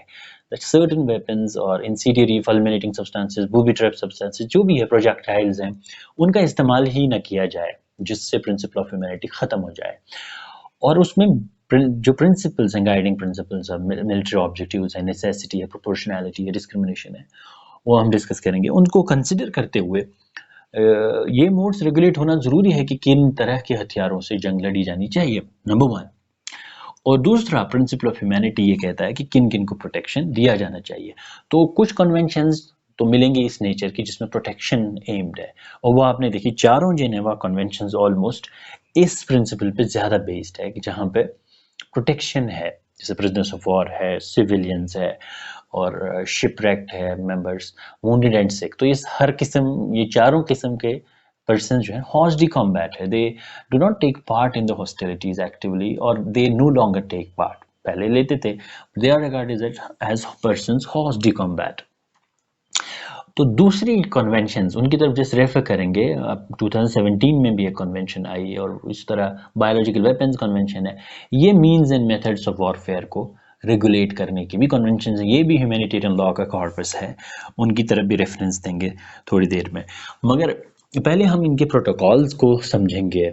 दैट सर्टेन वेपन्स और इंसीडियरी फल्मिनेटिंग सब्सटेंसेस, बूबी ट्रैप सब्सटेंसेस जो भी है, प्रोजेक्टाइल्स हैं, उनका इस्तेमाल ही ना किया जाए, जिससे प्रिंसिपल ऑफ ह्यूमैनिटी ख़त्म हो जाए। और उसमें जो प्रिंसिपल्स हैं, guiding principles of military objectives हैं, नेसेसिटी है, प्रोपोर्शनैलिटी है, डिस्क्रिमिनेशन है, वो हम डिस्कस करेंगे। उनको कंसिडर करते हुए ये मोड्स रेगुलेट होना ज़रूरी है कि किन तरह के हथियारों से जंग लड़ी जानी चाहिए, नंबर 1। और दूसरा प्रिंसिपल ऑफ ह्यूमैनिटी ये कहता है कि किन किन को प्रोटेक्शन दिया जाना चाहिए। तो कुछ कन्वेंशंस तो मिलेंगे इस नेचर की जिसमें प्रोटेक्शन एम्ड है, और वो आपने देखी चारों जेनेवा कन्वेंशंस ऑलमोस्ट इस प्रिंसिपल पे ज़्यादा बेस्ड है कि जहाँ पे प्रोटेक्शन है, जैसे प्रिजनर्स ऑफ वॉर है, सिविलियंस है, और शिपरेक्ट है मेंबर्स, वुंडेड एंड सिक। तो हर किस्म, ये चारों किस्म के पर्सन जो है हॉर्स डी कॉम्बैट है, they do not take part in the hostilities actively, और they no longer take part, पहले लेते थे, they are regarded as persons hors de combat. तो दूसरी कन्वेंशंस उनकी तरफ जैसे रेफर करेंगे, अब 2017 में भी एक कन्वेंशन आई, और इस तरह बायोलॉजिकल वेपन्स कन्वेंशन है, ये means and methods of warfare को रेगुलेट करने की भी कन्वेंशन है, ये भी ह्यूमैनिटेरियन लॉ का कॉर्पस है, उनकी तरफ भी रेफरेंस देंगे थोड़ी देर में। मगर पहले हम इनके प्रोटोकॉल्स को समझेंगे।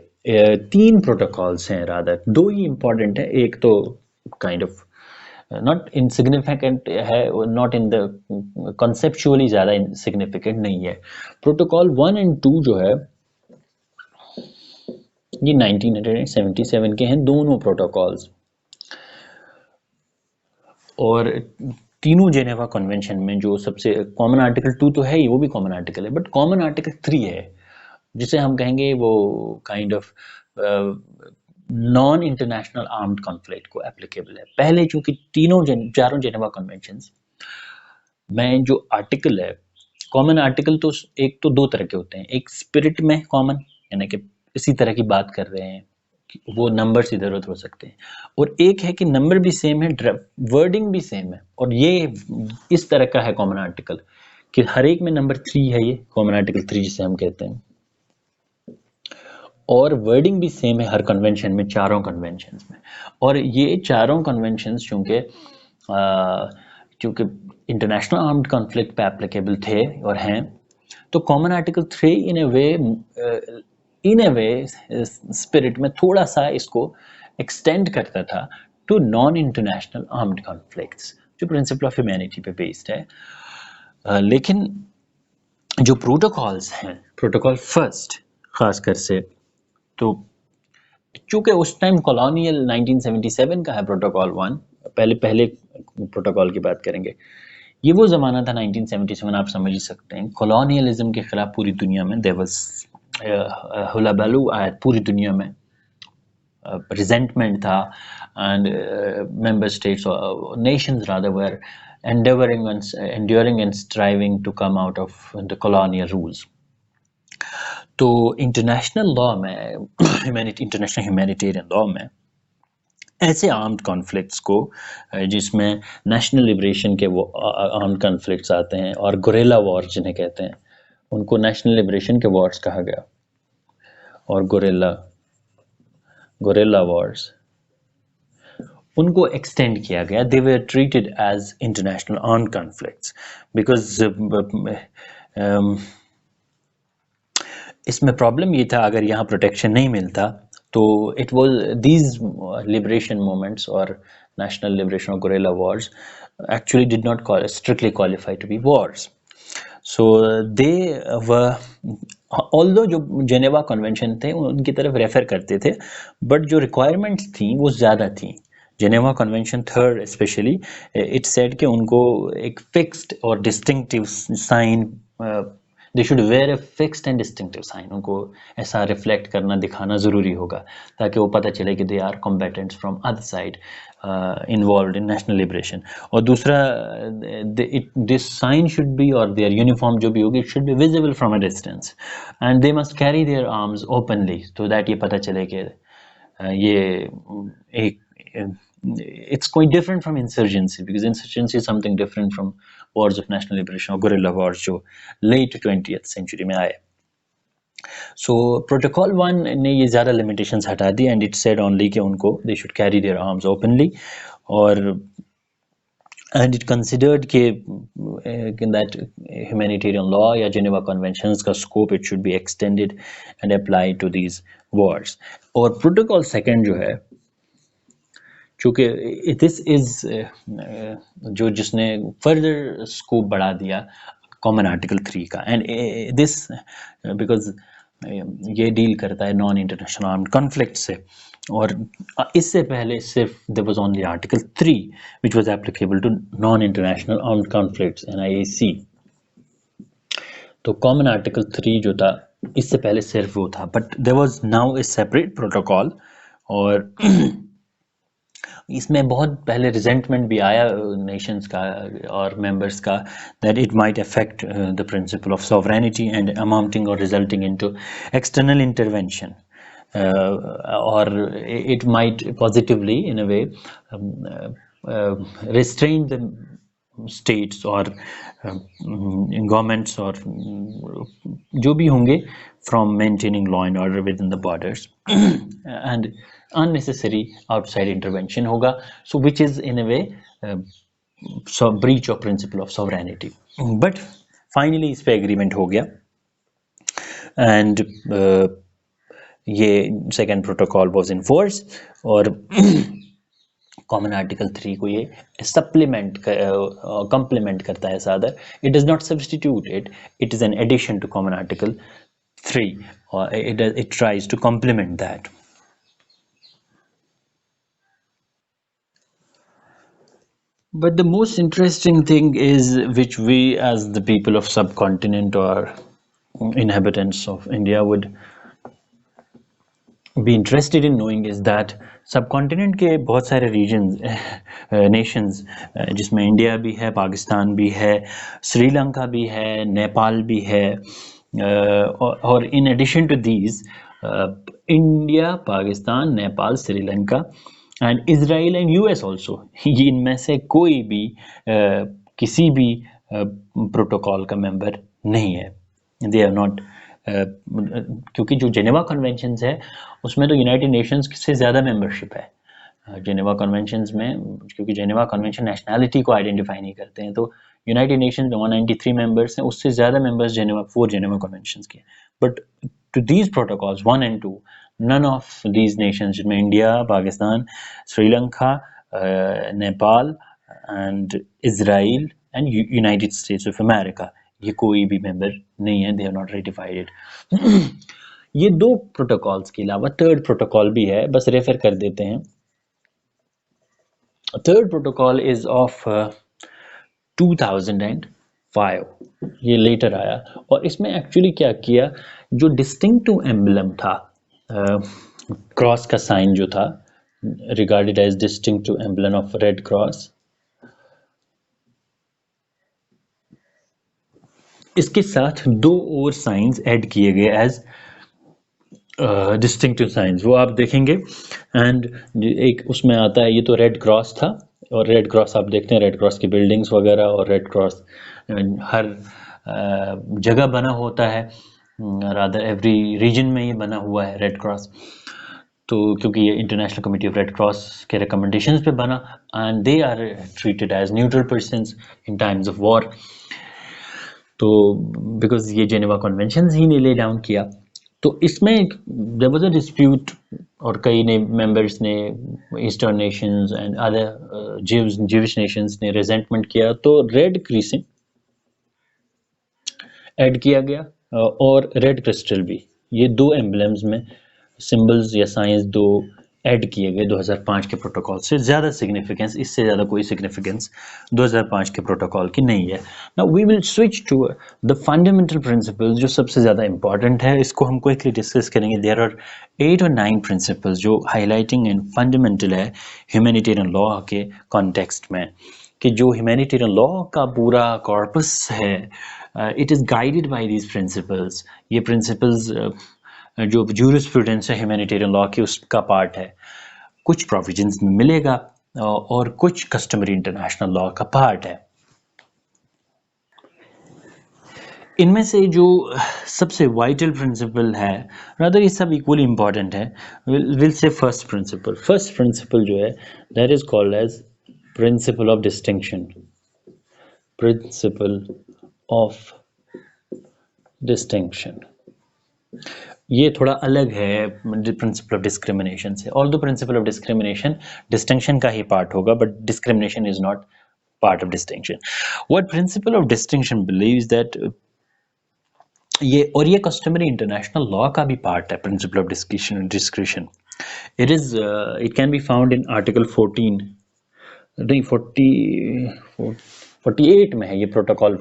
तीन प्रोटोकॉल्स हैं, रादर दो ही इम्पॉर्टेंट है, एक तो काइंड ऑफ नॉट इनसिग्निफिकेंट है, नॉट इन द कॉन्सेप्चुअली ज़्यादा इनसिग्निफिकेंट नहीं है। प्रोटोकॉल 1 एंड 2 जो है ये 1977 के हैं दोनों प्रोटोकॉल्स, और तीनों जेनेवा कन्वेंशन में जो सबसे कॉमन आर्टिकल 2 तो है ही, वो भी कॉमन आर्टिकल है, बट कॉमन आर्टिकल 3 है जिसे हम कहेंगे वो kind of non international armed conflict को एप्लीकेबल है। पहले चूंकि चारों जेनेवा कन्वेंशंस में जो आर्टिकल है, कॉमन आर्टिकल तो एक तो दो तरह के होते हैं, एक स्पिरिट में कॉमन, यानी कि इसी तरह की बात कर रहे हैं, वो नंबर्स इधर उधर हो सकते हैं, और एक है कि नंबर भी सेम है, वर्डिंग भी सेम है, और ये इस तरह का है कॉमन आर्टिकल कि हर एक में नंबर 3 है, ये कॉमन आर्टिकल 3 जिसे हम कहते हैं, और वर्डिंग भी सेम है हर कन्वेंशन में, चारों कन्वेंशंस में। और ये चारों कन्वेंशंस चूंकि इंटरनेशनल आर्म्ड कॉन्फ्लिक्ट पे एप्लीकेबल थे और हैं, तो common article 3 in a way spirit में थोड़ा सा इसको एक्सटेंड करता था to non international armed conflicts, जो प्रिंसिपल ऑफ ह्यूमैनिटी पे बेस्ड है। लेकिन जो प्रोटोकॉल्स हैं, प्रोटोकॉल फर्स्ट खासकर से, तो चूंकि उस टाइम कॉलोनियल 1977 का है प्रोटोकॉल 1, पहले प्रोटोकॉल की बात करेंगे, ये वो ज़माना था 1977, आप समझ ही सकते हैं, कॉलोनियलिज्म के खिलाफ पूरी दुनिया में देयर वाज हुलाबलू आया, पूरी दुनिया में रिजेंटमेंट था, and member states Nations rather were enduring and striving to come out of the colonial rules. तो इंटरनेशनल लॉ में इंटरनेशनल ह्यूमैनिटेरियन लॉ में ऐसे आर्म्ड कॉन्फ्लिक्ट्स को, जिसमें नेशनल लिबरेशन के वो आर्म्ड कॉन्फ्लिक्ट्स आते हैं, और गुरेला वॉर्स जिन्हें कहते हैं, उनको नेशनल लिबरेशन के वॉर्स कहा गया, और गुरेला वॉर्स उनको एक्सटेंड किया गया, they were treated as international armed conflicts, because इसमें प्रॉब्लम ये था, अगर यहाँ प्रोटेक्शन नहीं मिलता तो it was these liberation movements और नेशनल लिबरेशन और guerrilla wars actually did not strictly qualify to be wars. So they were, although जो जेनेवा कन्वेंशन थे उनकी तरफ रेफर करते थे, बट जो रिक्वायरमेंट्स थी वो ज़्यादा थी। Geneva convention third specially it said कि उनको एक फिक्स्ड और distinctive sign, they should wear a fixed and distinctive sign, उनको ऐसा रिफ्लेक्ट करना, दिखाना ज़रूरी होगा ताकि वो पता चले कि they are combatants from other side involve in national liberation. और दूसरा, दिस साइन शुड बी, और देयर यूनिफॉर्म जो भी होगी, it should be visible from a distance, and they must carry their arms openly, so that ये पता चले कि ये एक it's quite different from insurgency, because insurgency is something different from wars of national liberation or guerrilla wars जो late 20th century में आए। So protocol 1 ने ये ज़्यादा limitations हटा दी, and it said only कि उनको they should carry their arms openly, और and it considered कि that humanitarian law या Geneva Conventions का scope it should be extended and applied to these wars। और protocol 2 जो है, चूँकि दिस इज़ जो जिसने फर्दर स्कोप बढ़ा दिया कॉमन आर्टिकल 3 का, एंड दिस बिकॉज ये डील करता है नॉन इंटरनेशनल आर्म्ड कॉन्फ्लिक्ट से, और इससे पहले सिर्फ there was only article 3 which was applicable to non international armed conflicts NIAC। तो कॉमन आर्टिकल 3 जो था इससे पहले सिर्फ वो था, but there was now a separate protocol, और इसमें बहुत पहले रिजेंटमेंट भी आया नेशंस का और मेंबर्स का, that it might affect the principle of sovereignty and amounting और resulting into external intervention, or it might positively in a way restrain the states or governments or जो भी होंगे from maintaining law and order within the borders and unnecessary outside intervention होगा, so which is in a way so breach of principle of sovereignty, but finally इस पे agreement हो गया, and ये second protocol was in force, और common article 3 को ये supplement complement करता है rather, it does not substitute it, it is an addition to common article 3, और it tries to complement that. But the most interesting thing is, which we as the people of subcontinent or inhabitants of India would be interested in knowing, is that subcontinent के बहुत सारे regions Nations, जिसमें India भी है, पाकिस्तान भी है, श्रीलंका भी है, नेपाल भी है, और in addition to these India, Pakistan, Nepal, Sri Lanka and Israel and US also, ये इनमें से कोई भी किसी भी प्रोटोकॉल का मेंबर नहीं है, दे आर नॉट, क्योंकि जो जेनेवा कन्वेंशंस है उसमें तो यूनाइटेड नेशंस से ज़्यादा मेंबरशिप है जेनेवा कन्वेंशंस में, क्योंकि जेनेवा कन्वेंशन नेशनैलिटी को आइडेंटिफाई नहीं करते हैं, तो यूनाइटेड नेशंस 193 मेंबर्स हैं, उससे ज़्यादा मेंबर्स जेनेवा कन्वेंशंस के, but to these protocols 1 and 2 none of these nations, जिनमें India, Pakistan, Sri Lanka, Nepal and Israel and United States of America, ये कोई भी मेंबर नहीं है, they have not ratified it. ये दो प्रोटोकॉल्स के अलावा थर्ड प्रोटोकॉल भी है, बस रेफर कर देते हैं। थर्ड प्रोटोकॉल इज ऑफ 2005, ये लेटर आया, और इसमें एक्चुअली क्या किया, जो डिस्टिंक्टिव एम्बलम था, क्रॉस का साइन जो था, regarded as distinctive emblem of red cross, इसके साथ दो और साइंस ऐड किए गए एज डिस्टिंक्टिव साइंस, वो आप देखेंगे, एंड एक उसमें आता है, ये तो रेड क्रॉस था, और रेड क्रॉस आप देखते हैं, रेड क्रॉस की बिल्डिंग्स वगैरह, और रेड क्रॉस हर जगह बना होता है, रादर एवरी रीजन में ये बना हुआ है रेड क्रॉस, तो क्योंकि ये international committee of red cross के रिकमेंडेशंस पे बना, and they are treated as neutral persons in times of war, तो बिकॉज ये जेनेवा कन्वेंशंस ही ने ले डाउन किया, तो इसमें देयर वाज अ डिस्प्यूट, और कई ने मेंबर्स ने, eastern Nations and other Jewish Nations ने रेजेंटमेंट किया, तो रेड क्रीसेंट ऐड किया गया, और रेड क्रिस्टल भी, ये दो एम्बलम्स में सिंबल्स या साइंस दो ऐड किए गए 2005 के प्रोटोकॉल से। ज़्यादा सिग्निफिकेंस, इससे ज़्यादा कोई सिग्निफिकेंस 2005 के प्रोटोकॉल की नहीं है। Now we will switch to the fundamental principles, जो सबसे ज़्यादा इंपॉर्टेंट है, इसको हम क्विकली डिस्कस करेंगे। देयर आर 8 or 9 प्रिंसिपल्स जो हाईलाइटिंग एंड फंडामेंटल है ह्यूमैनिटेरियन लॉ के कॉन्टेक्स्ट में, कि जो ह्यूमैनिटेरियन लॉ का पूरा कॉर्पस है, it is guided by these principles. ये प्रिंसिपल्स जो जूरिस्प्रूडेंस है ह्यूमैनिटेरियन लॉ की, उसका पार्ट है, कुछ प्रोविजंस में मिलेगा, और कुछ कस्टमरी इंटरनेशनल लॉ का पार्ट है। इनमें से जो सबसे वाइटल प्रिंसिपल है, रादर ये सब इक्वली इंपॉर्टेंट है, विल से फर्स्ट प्रिंसिपल जो है, that is called as principle of distinction, principle of distinction. ये थोड़ा अलग है प्रिंसिपल ऑफ डिस्क्रिमिनेशन से, although principle of discrimination distinction का ही पार्ट होगा, but discrimination is not part of distinction. What principle of distinction believes that ये customary international law का भी पार्ट है, principle of discretion. It can be found in article 14, नहीं 48 में है ये, प्रोटोकॉल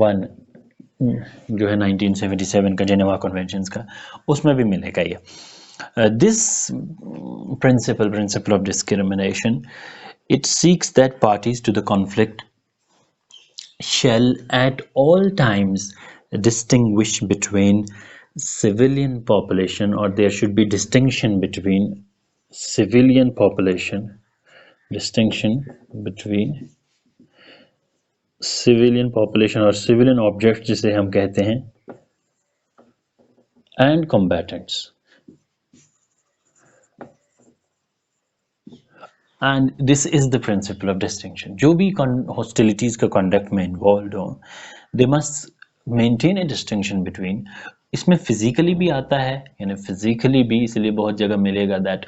1 जो है 1977 का जेनेवा कन्वेंशंस का, उसमें भी मिलेगा ये। This principle of discrimination, it seeks that parties to the conflict shall at all times distinguish between civilian population, or there should be distinction between civilian population, distinction between civilian population और civilian objects जिसे हम कहते हैं, and combatants. And this is the principle of distinction. जो भी hostilities का conduct में involved हो, they must maintain a distinction between, इसमें physically भी आता है, यानी physically भी, इसलिए बहुत जगह मिलेगा that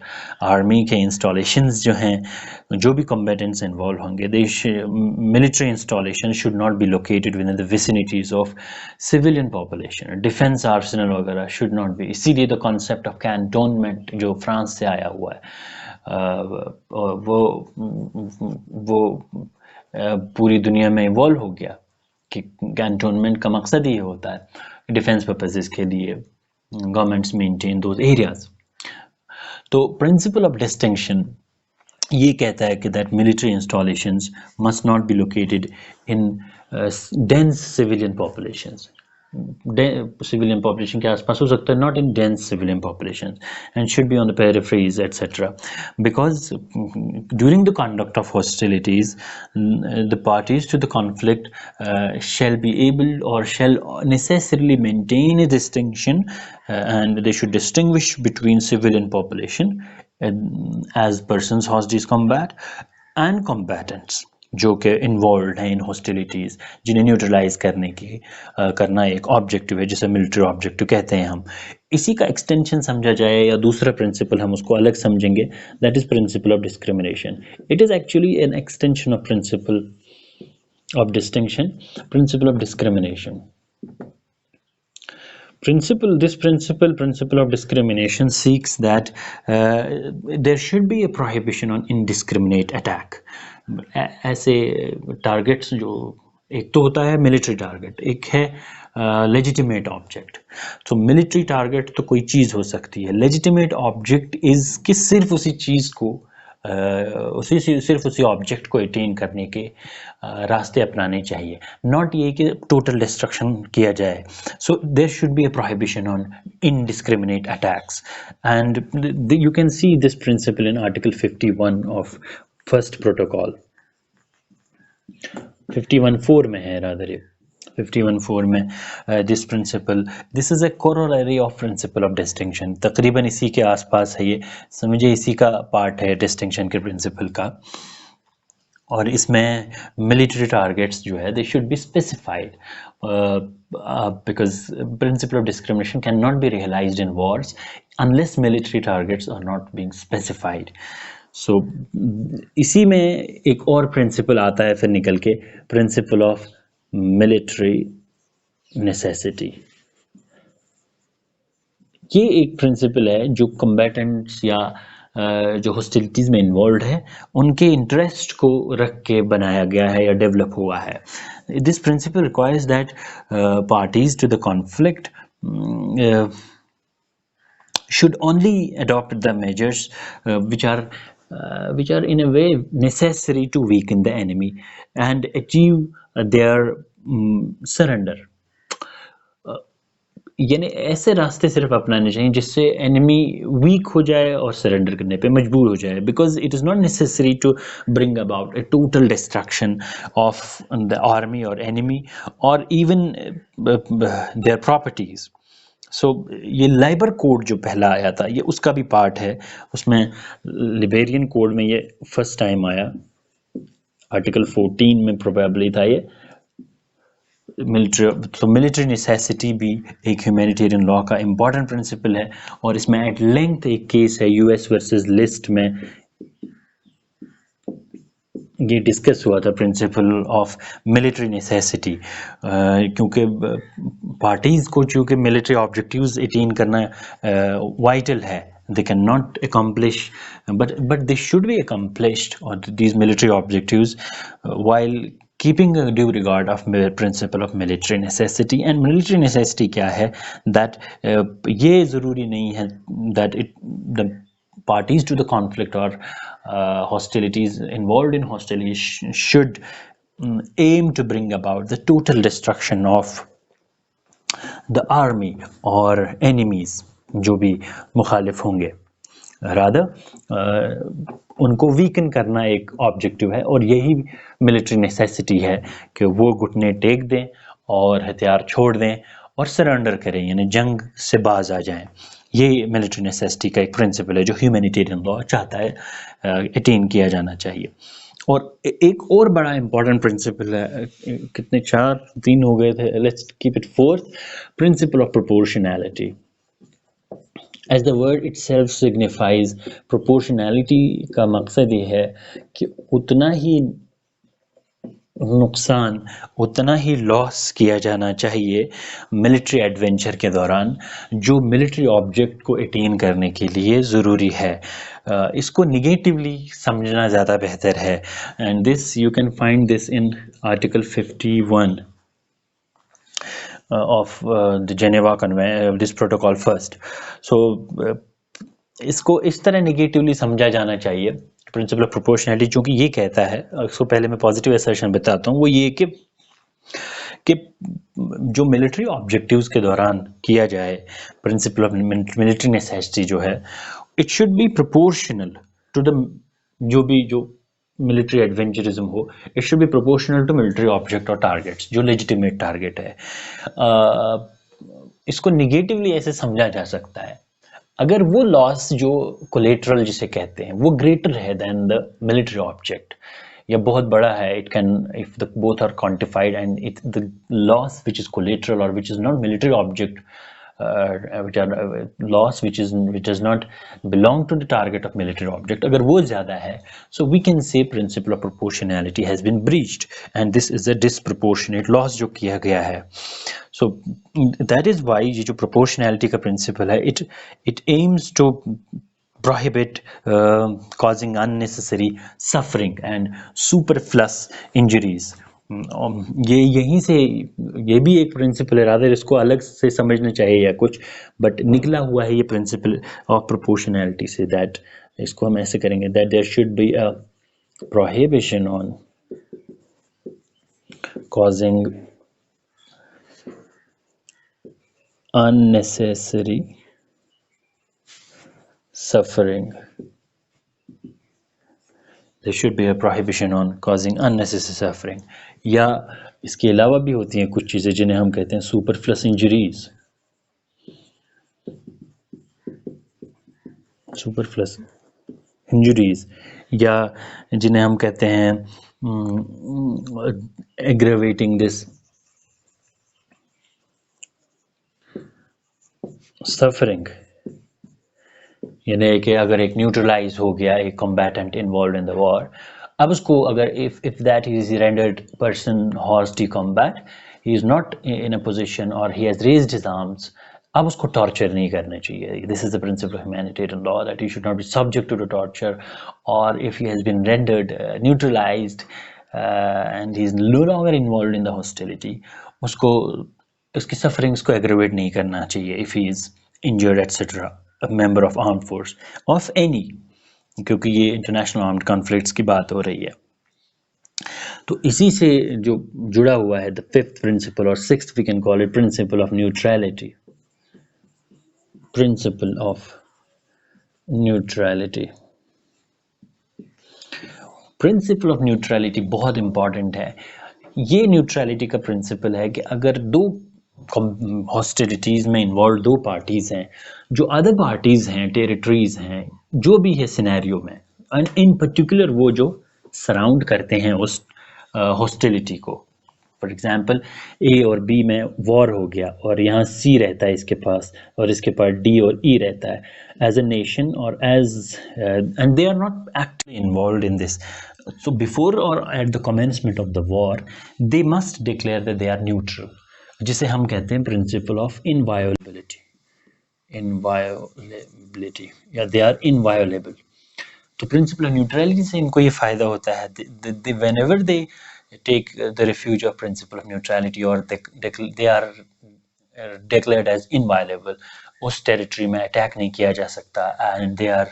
army के installations जो हैं, जो भी combatants involved होंगे, military installations should not be located within the vicinities of civilian population. Defense arsenal वगैरह should not be, इसीलिए the concept of cantonment जो फ्रांस से आया हुआ है, वो पूरी दुनिया में इवॉल्व हो गया कि कैंटोनमेंट का मकसद ये होता है डिफेंस पर्पसेस के लिए गवर्नमेंट्स मेंटेन दोज एरियाज। तो प्रिंसिपल ऑफ डिस्टिंक्शन ये कहता है कि that military installations must not be located in dense civilian populations, civilian population के आसपास हो सकता है, not in dense civilian populations, and should be on the peripheries etc. Because during the conduct of hostilities, the parties to the conflict shall be able or shall necessarily maintain a distinction, and they should distinguish between civilian population as persons hostile combat and combatants जो कि involve हैं इन hostilities, जिन्हें neutralise करना एक objective है, जिसे military objective कहते हैं हम। इसी का एक्सटेंशन समझा जाए या दूसरा प्रिंसिपल हम उसको अलग समझेंगे, that is principal of discrimination. It is actually an extension of principle of distinction, principle of discrimination. Principle of discrimination seeks that there should be a prohibition on indiscriminate attack. ऐसे targets जो, एक तो होता है military target, एक है legitimate object. तो military target तो कोई चीज़ हो सकती है, लेजिटिमेट ऑब्जेक्ट इज़ कि सिर्फ उसी चीज़ को सिर्फ उसी ऑब्जेक्ट को अटेन करने के रास्ते अपनाने चाहिए, नॉट ये कि टोटल डिस्ट्रक्शन किया जाए। So there should be a prohibition on indiscriminate attacks, and you can see this principle in article 51 of first protocol. 51.4 में है, रादर 51.4 में this principle, this is a corollary of principle of distinction. तकरीबन इसी के आसपास है ये, समझे इसी का पार्ट है डिस्टिंक्शन के प्रिंसिपल का। और इसमें मिलिट्री टारगेट्स जो है they should be specified, because principle of discrimination cannot be realized in wars unless military targets are not being specified. So इसी में एक और प्रिंसिपल आता है फिर निकल के, प्रिंसिपल ऑफ मिलिट्री नेसेसिटी। ये एक प्रिंसिपल है जो कम्बैटेंट्स या जो हॉस्टिलिटीज़ में इन्वॉल्व है उनके इंटरेस्ट को रख के बनाया गया है या डेवलप हुआ है। This principle requires that parties to the conflict should only adopt the measures which are in a way necessary to weaken the enemy and achieve their surrender. यानी ऐसे रास्ते सिर्फ अपनाने चाहिए जिससे एनिमी वीक हो जाए और सरेंडर करने पे मजबूर हो जाए, because it is not necessary to bring about a total destruction of the army और एनिमी और इवन देयर प्रॉपर्टीज़। सो ये लाइबर कोड जो पहला आया था ये उसका भी पार्ट है, उसमें लिबेरियन कोड में ये फर्स्ट टाइम आया, आर्टिकल 14 में प्रोबेबली था ये मिलिट्री नेसेसिटी भी एक ह्यूमैनिटेरियन लॉ का इम्पॉर्टेंट प्रिंसिपल है। और इसमें एट लेंथ एक केस है यूएस वर्सेस लिस्ट में, ये डिस्कस हुआ था प्रिंसिपल ऑफ मिलिट्री नेसेसिटी, क्योंकि पार्टीज़ को चूँकि मिलिट्री ऑब्जेक्टिव्स अटेन करना वाइटल है, they cannot accomplish, but they should be accomplished, or these military objectives, while keeping a due regard of principle of military necessity. And military necessity क्या है, that ये ज़रूरी नहीं है that the parties to the conflict or hostilities involved in hostilities should aim to bring about the total destruction of the army or enemies जो भी मुखालिफ होंगे, रादर उनको वीकन करना एक ऑब्जेक्टिव है, और यही मिलिट्री नेसेसिटी है कि वो घुटने टेक दें और हथियार छोड़ दें और सरेंडर करें, यानी जंग से बाज आ जाएं। ये मिलिट्री नेसेसिटी का एक प्रिंसिपल है जो ह्यूमैनिटेरियन लॉ चाहता है अटेन किया जाना चाहिए। और एक और बड़ा इंपॉर्टेंट प्रिंसिपल है, कितने 3 हो गए थे, let's keep it 4th, principal of proportionality. As the word itself signifies, proportionality का मकसद ये है कि उतना ही नुकसान, उतना ही लॉस किया जाना चाहिए मिलिट्री एडवेंचर के दौरान जो मिलिट्री ऑब्जेक्ट को अटेन करने के लिए ज़रूरी है। इसको निगेटिवली समझना ज़्यादा बेहतर है, and this you can find this in article 51 of the Geneva Convention, this protocol first. So इसको इस तरह नेगेटिवली समझा जाना चाहिए प्रिंसिपल ऑफ प्रोपोर्शनैलिटी, चूँकि ये कहता है, इसको पहले मैं पॉजिटिव असर्शन बताता हूँ, वो ये कि जो मिलिट्री ऑब्जेक्टिव्स के दौरान किया जाए, प्रिंसिपल ऑफ मिलिट्री नेसेसिटी जो है, it should be proportional to the जो मिलिट्री एडवेंचरिज्म हो, it should be proportional to military object और टारगेट्स, जो लेजिटिमेट टारगेट है। इसको निगेटिवली ऐसे समझा जा सकता है, अगर वो लॉस जो कोलेटरल जिसे कहते हैं वो ग्रेटर है देन द मिलिट्री ऑब्जेक्ट, या बहुत बड़ा है, it can, if the both are quantified and it the loss which is collateral और which is not military object, loss which does not belong to the target of military object, अगर वो ज़्यादा है, so we can say principle of proportionality has been breached, and this is a disproportionate loss जो किया गया है। So that is why ये जो proportionality का principle है, it aims to prohibit causing unnecessary suffering and superfluous injuries। ये यहीं से, ये भी एक प्रिंसिपल है, रादर इसको अलग से समझना चाहिए या कुछ, बट निकला हुआ है ये प्रिंसिपल ऑफ प्रोपोर्शनैलिटी से, दैट इसको हम ऐसे करेंगे, that there should be a prohibition on causing unnecessary suffering. There should be a prohibition on causing unnecessary suffering. या इसके अलावा भी होती हैं कुछ चीज़ें जिन्हें हम कहते हैं superfluous injuries, superfluous injuries, या जिन्हें हम कहते हैं aggravating this suffering, यानी कि अगर एक न्यूट्रलाइज हो गया एक combatant involve in the war, अब उसको अगर if that is rendered person hors de combat, he is not in a position और he has raised his arms, अब उसको टॉर्चर नहीं करना चाहिए। This is the principle of humanitarian law, that he should not be subject to the torture, और if he has been rendered neutralised and he is no longer involve in the hostility, उसको उसकी sufferings को aggravate नहीं करना चाहिए if he is injured etcetera, a member of armed force of any, क्योंकि ये international armed conflicts की बात हो रही है। तो इसी से जो जुड़ा हुआ है द 5th प्रिंसिपल, और 6th we can call it principle of neutrality. Principle of neutrality, principle of neutrality बहुत इंपॉर्टेंट है। ये न्यूट्रलिटी का प्रिंसिपल है कि अगर दो हॉस्टिलिटीज़ में इन्वॉल्व दो पार्टीज़ हैं, जो अदर पार्टीज़ हैं, टेरिटरीज़ हैं, जो भी है सिनेरियो में, एंड इन पर्टिकुलर वो जो सराउंड करते हैं उस हॉस्टिलिटी को, फॉर एग्जाम्पल ए और बी में वॉर हो गया और यहाँ सी रहता है इसके पास और इसके पास डी और ई रहता है, एज अ नेशन और as and they are not actually involve in this, so before or at the commencement of the war they must declare that they are neutral, जिसे हम कहते हैं principle of inviolability या they are inviolable. तो principal of neutrality से इनको ये फायदा होता है, whenever they take the refuge of principle of neutrality or they are declared as inviolable, उस टेरिटरी में अटैक नहीं किया जा सकता, and they are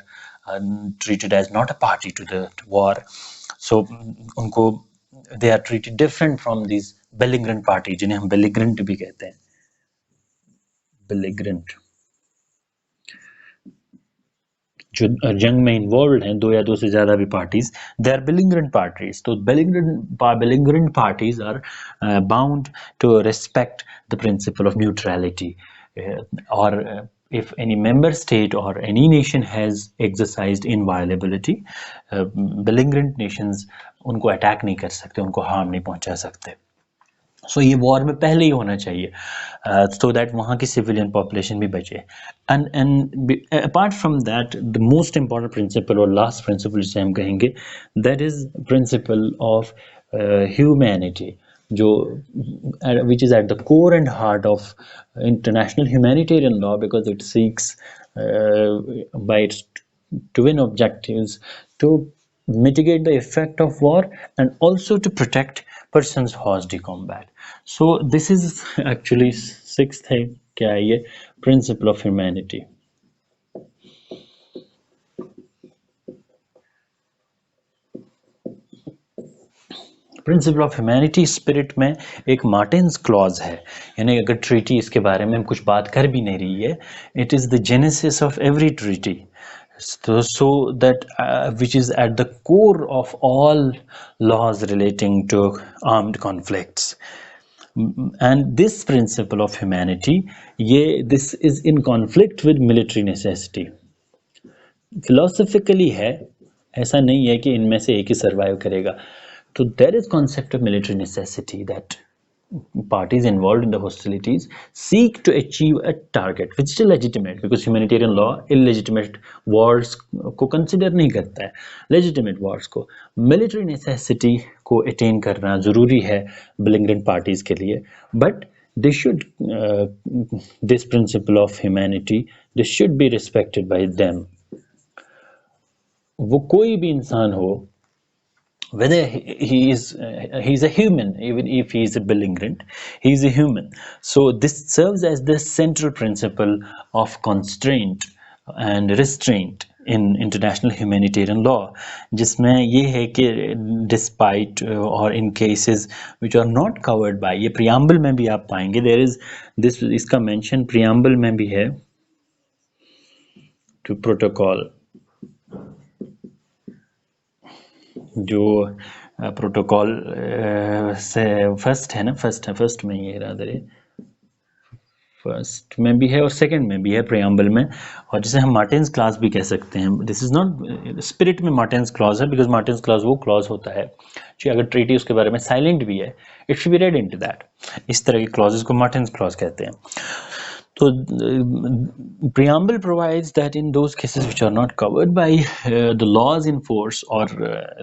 treated as not a party to the war, so उनको they are treated different from these belligerent party जिन्हें हम belligerent भी कहते हैं, belligerent जो जंग में इन्वॉल्व हैं, दो या दो से ज्यादा भी parties, they are belligerent parties. तो belligerent parties are bound to respect the principle of neutrality, or if any member state or any nation has exercised inviolability, belligerent nations उनको अटैक नहीं कर सकते, उनको हार्म नहीं पहुंचा सकते. सो ये वॉर में पहले ही होना चाहिए, सो दैट वहाँ की सिविलियन पॉपुलेशन भी बचे. And apart from that the most important principal और लास्ट प्रिंसिपल जिसे हम कहेंगे, that is principal of humanity, जो which is at the core and heart of international humanitarian law, because it seeks by its twin objectives to mitigate the effect of war and also to protect persons caused in combat. So this is actually sixth है, क्या है ये, principle of humanity. Principal of humanity spirit में एक Martins clause है, यानी अगर treaty इसके बारे में हम कुछ बात कर भी नहीं रही है, it is the genesis of every treaty, so that which is at the core of all laws relating to armed conflicts. And this principle of humanity, this is in conflict with military necessity. Philosophically है, ऐसा नहीं है कि इनमें से एक ही survive करेगा. So there is concept of military necessity that parties involved in the hostilities seek to achieve a target which is legitimate, because humanitarian law illegitimate wars को consider नहीं करता है, legitimate wars को. military necessity को attain करना ज़रूरी है belligerent parties के लिए, but they should this principle of humanity, this should be respected by them. वो कोई भी इंसान हो, whether he's a human, even if he is a belligerent, he is a human. So this serves as the central principle of constraint and restraint in international humanitarian law, जिसमें ये है कि despite or in cases which are not covered by, ये preamble में भी आप पाएंगे, there is this, इसका mention preamble में भी है to protocol, जो प्रोटोकॉल से फर्स्ट है ना, फर्स्ट में ये रादर है, फर्स्ट में भी है और सेकंड में भी है प्रियम्बल में, और जिसे हम मार्टिन्स क्लॉज भी कह सकते हैं. दिस इज नॉट स्पिरिट में मार्टिन्स क्लॉज है, बिकॉज मार्टिन्स क्लॉज वो क्लॉज होता है कि अगर ट्रीटी उसके बारे में साइलेंट भी है, it should B red into that. इस तरह के क्लॉजेस को मार्टिन्स क्लॉज कहते हैं. So preamble provides that in those cases which are not covered by the laws in force or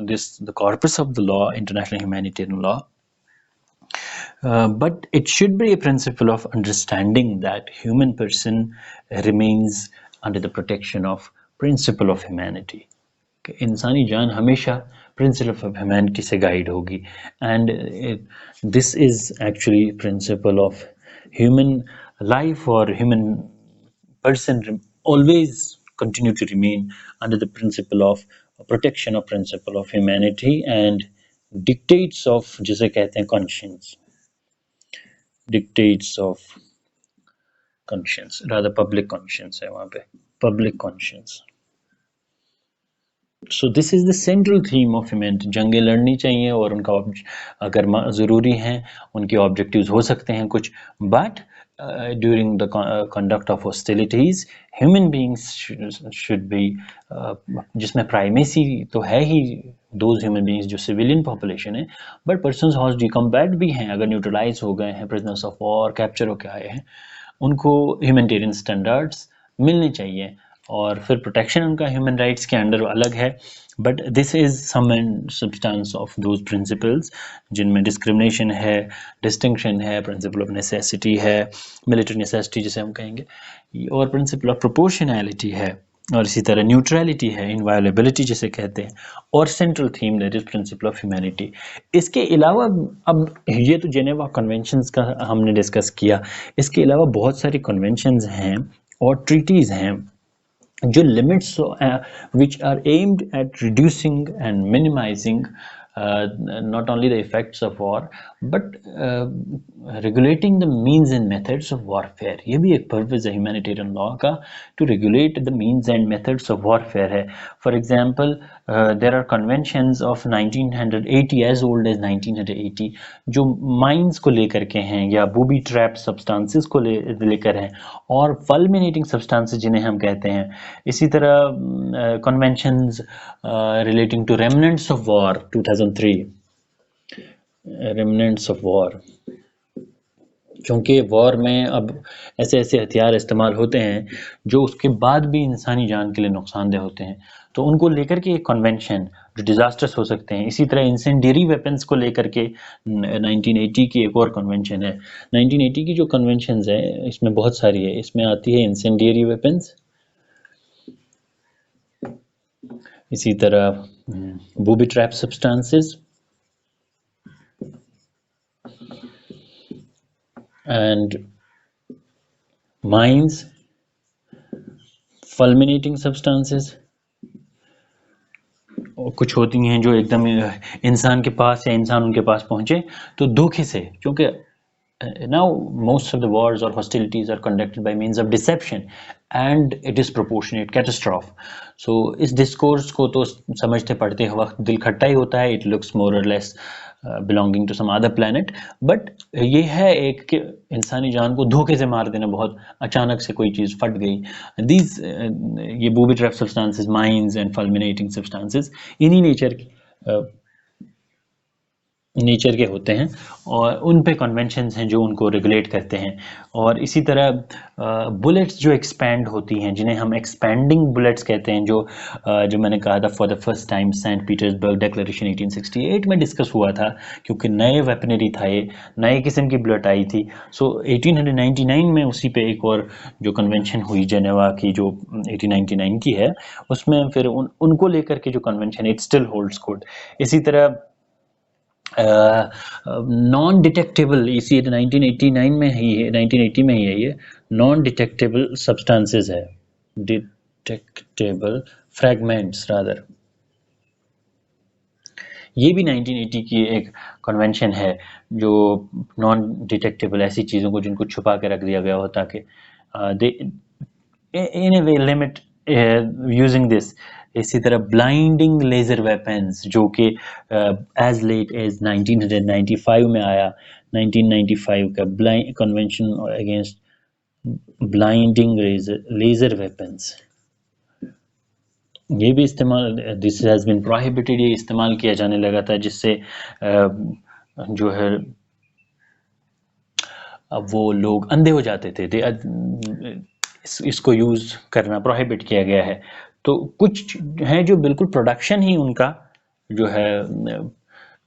the corpus of the law, international humanitarian law, but it should be a principle of understanding that human person remains under the protection of principle of humanity. इंसानी जान हमेशा principle of humanity से guide होगी, and this is actually principle of human life or human person always continue to remain under the principle of protection of principle of humanity and dictates of, जिसे कहते हैं conscience, dictates of conscience, rather public conscience है वहाँ पे, public conscience. So this is the central theme of humanity. जंगें लड़नी चाहिए और उनका अगर ज़रूरी हैं, उनके ऑब्जेक्टिव्स हो सकते हैं कुछ, but during the conduct of hostilities, human beings should be जिसमें primacy तो है ही those human beings जो civilian population है, but persons hostile de combat भी हैं, अगर neutralize हो गए हैं, prisoners of war capture होके आए हैं, उनको humanitarian standards मिलने चाहिए और फिर प्रोटेक्शन उनका ह्यूमन राइट्स के अंडर अलग है, but this is sum and substance of those principles जिनमें डिस्क्रिमिनेशन है, डिस्टिंक्शन है, प्रिंसिपल ऑफ नेसेसिटी है, मिलिट्री नेसेसिटी जिसे हम कहेंगे, और प्रिंसिपल ऑफ प्रोपोर्शनैलिटी है, और इसी तरह न्यूट्रलिटी है, इनवायलेबिलिटी जिसे कहते हैं, और central theme that is principal of humanity. इसके अलावा अब ये तो जेनेवा कन्वेंशंस का हमने डिस्कस किया, इसके अलावा बहुत सारी कन्वेंशंस हैं और ट्रीटीज हैं जो limits which are aimed at reducing and minimizing not only the effects of war but regulating the means and methods of warfare. ये भी एक purpose है humanitarian law का, to regulate the means and methods of warfare है. For example, there are conventions of 1980 as old as 1980 जो mines को लेकर के हैं या booby trap substances को लेकर हैं, और fulminating substances जिन्हें हम कहते हैं. इसी तरह conventions relating to remnants of war 2003, remnants of war, क्योंकि वॉर में अब ऐसे ऐसे हथियार इस्तेमाल होते हैं जो उसके बाद भी इंसानी जान के लिए नुकसानदेह होते हैं, तो उनको लेकर के एक कन्वेंशन जो डिजास्टर्स हो सकते हैं. इसी तरह इंसेंडियरी वेपन्स को लेकर के 1980 की एक और कन्वेंशन है. 1980 की जो कन्वेंशंस है इसमें बहुत सारी है, इसमें आती है इंसेंडियरी वेपन्स, इसी तरह booby trap substances and mines, fulminating substances, और कुछ होती हैं जो एकदम इंसान के पास या इंसान उनके पास पहुंचे तो धोखे से, क्योंकि now most of the wars or hostilities are conducted by means of deception and it is proportionate catastrophe. So इस discourse को तो समझते पढ़ते वक्त दिल खट्टा ही होता है, it looks more or less belonging to some other planet, but ये है एक कि इंसानी जान को धोखे से मार देना, बहुत अचानक से कोई चीज़ फट गई. These ये booby trap substances, mines and fulminating substances इन्हीं नेचर के होते हैं और उन पे कन्वेंशंस हैं जो उनको रेगुलेट करते हैं. और इसी तरह बुलेट्स जो एक्सपैंड होती हैं जिन्हें हम एक्सपैंडिंग बुलेट्स कहते हैं, जो मैंने कहा था for the first time Saint Petersburg declaration 1868 में डिस्कस हुआ था, क्योंकि नए वेपनरी था, ये नए किस्म की बुलेट आई थी. सो 1899 में उसी पे एक और जो कन्वेंशन हुई जेनेवा की जो 1899 की है, उसमें फिर उनको लेकर के जो convention it still holds good. इसी तरह नॉन डिटेक्टेबल, इसी 1989 में ही है, 1980 में ही है, ये नॉन डिटेक्टेबल सब्सटेंसेस है, डिटेक्टेबल फ्रैगमेंट्स रादर, ये भी 1980 की एक कन्वेंशन है जो नॉन डिटेक्टेबल ऐसी चीज़ों को जिनको छुपा के रख दिया गया हो ताकि दे इन a way limit using this. इसी तरह ब्लाइंडिंग लेज़र वेपन्स जो कि एज लेट एज 1995 में आया, 1995 का convention against blinding laser weapons, ये भी इस्तेमाल, दिस हैज़ बीन प्रोहिबिटेड, ये इस्तेमाल किया जाने लगा था जिससे जो है अब वो लोग अंधे हो जाते थे. इसको यूज़ करना प्रोहिबिट किया गया है. तो कुछ हैं जो बिल्कुल प्रोडक्शन ही उनका जो है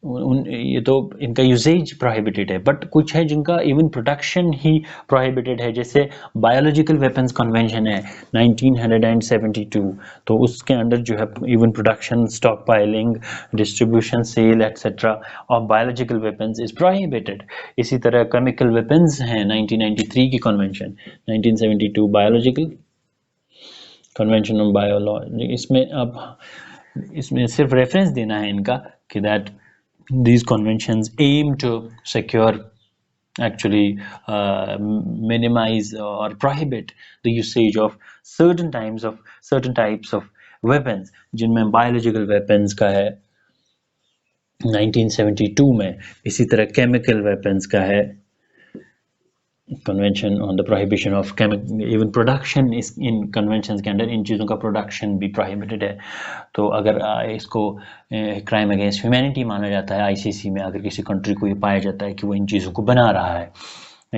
ये तो इनका यूसेज प्रोहिबिटेड है, बट कुछ है जिनका इवन प्रोडक्शन ही प्रोहिबिटेड है, जैसे बायोलॉजिकल वेपन्स कन्वेंशन है 1972, तो उसके अंदर जो है even production, stockpiling, distribution, sale etcetera of biological weapons is prohibited. इसी तरह केमिकल वेपन्स हैं 1993 की convention, 1972 biological convention on biology. इसमें सिर्फ रेफरेंस देना है इनका कि that these conventions aim to secure, actually minimize or prohibit the usage of certain types of weapons, जिनमें biological weapons का है 1972 में, इसी तरह chemical weapons का है convention on the prohibition of even production इस इन कन्वेंशन के अंडर इन चीज़ों का प्रोडक्शन भी प्रोहिबिटेड है। तो अगर इसको क्राइम अगेंस्ट ह्यूमैनिटी माना जाता है आईसीसी में, अगर किसी कंट्री को ये पाया जाता है कि वो इन चीज़ों को बना रहा है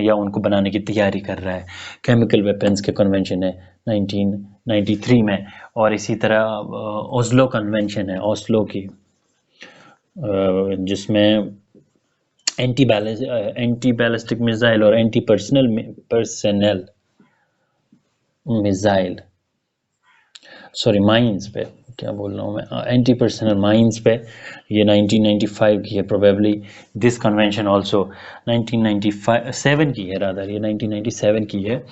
या उनको बनाने की तैयारी कर रहा है। केमिकल वेपन्स के कन्वेंशन है 1993 में, और इसी तरह ओस्लो कन्वेंशन है ओस्लो की, जिसमें एंटी बैलिस्टिक मिसाइल और anti personal missile, sorry mines पे, क्या बोल रहा हूँ मैं, एंटी पर्सनल माइंस पे, ये 1995 की है प्रोबेबली। दिस कन्वेंशन आल्सो 1997 की है, रादर ये 1997 की है।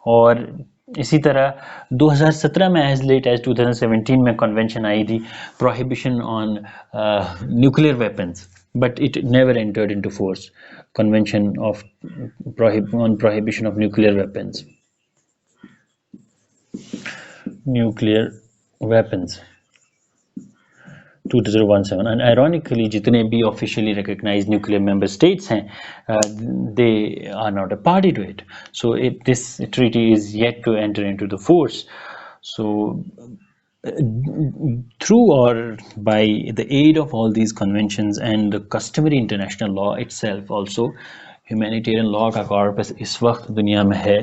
और इसी तरह 2017 में एज लेट एज 2017 में कन्वेंशन आई थी prohibition on nuclear weapons, but it never entered into force. Convention of on prohibition of nuclear weapons. Nuclear weapons 2017, and ironically जितने भी officially recognized nuclear member states हैं, they are not a party to it. So this treaty is yet to enter into the force. So through or by the aid of all these conventions and the customary international law itself also, humanitarian law का corpus इस वक्त दुनिया में है,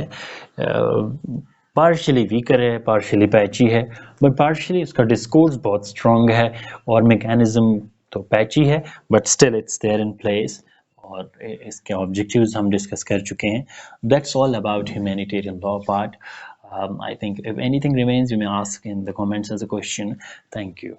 partially weaker है, partially patchy है, but partially इसका discourse बहुत strong है और mechanism तो patchy है, but still it's there in place, और इसके objectives हम discuss कर चुके हैं. That's all about humanitarian law part. I think if anything remains, you may ask in the comments as a question. Thank you.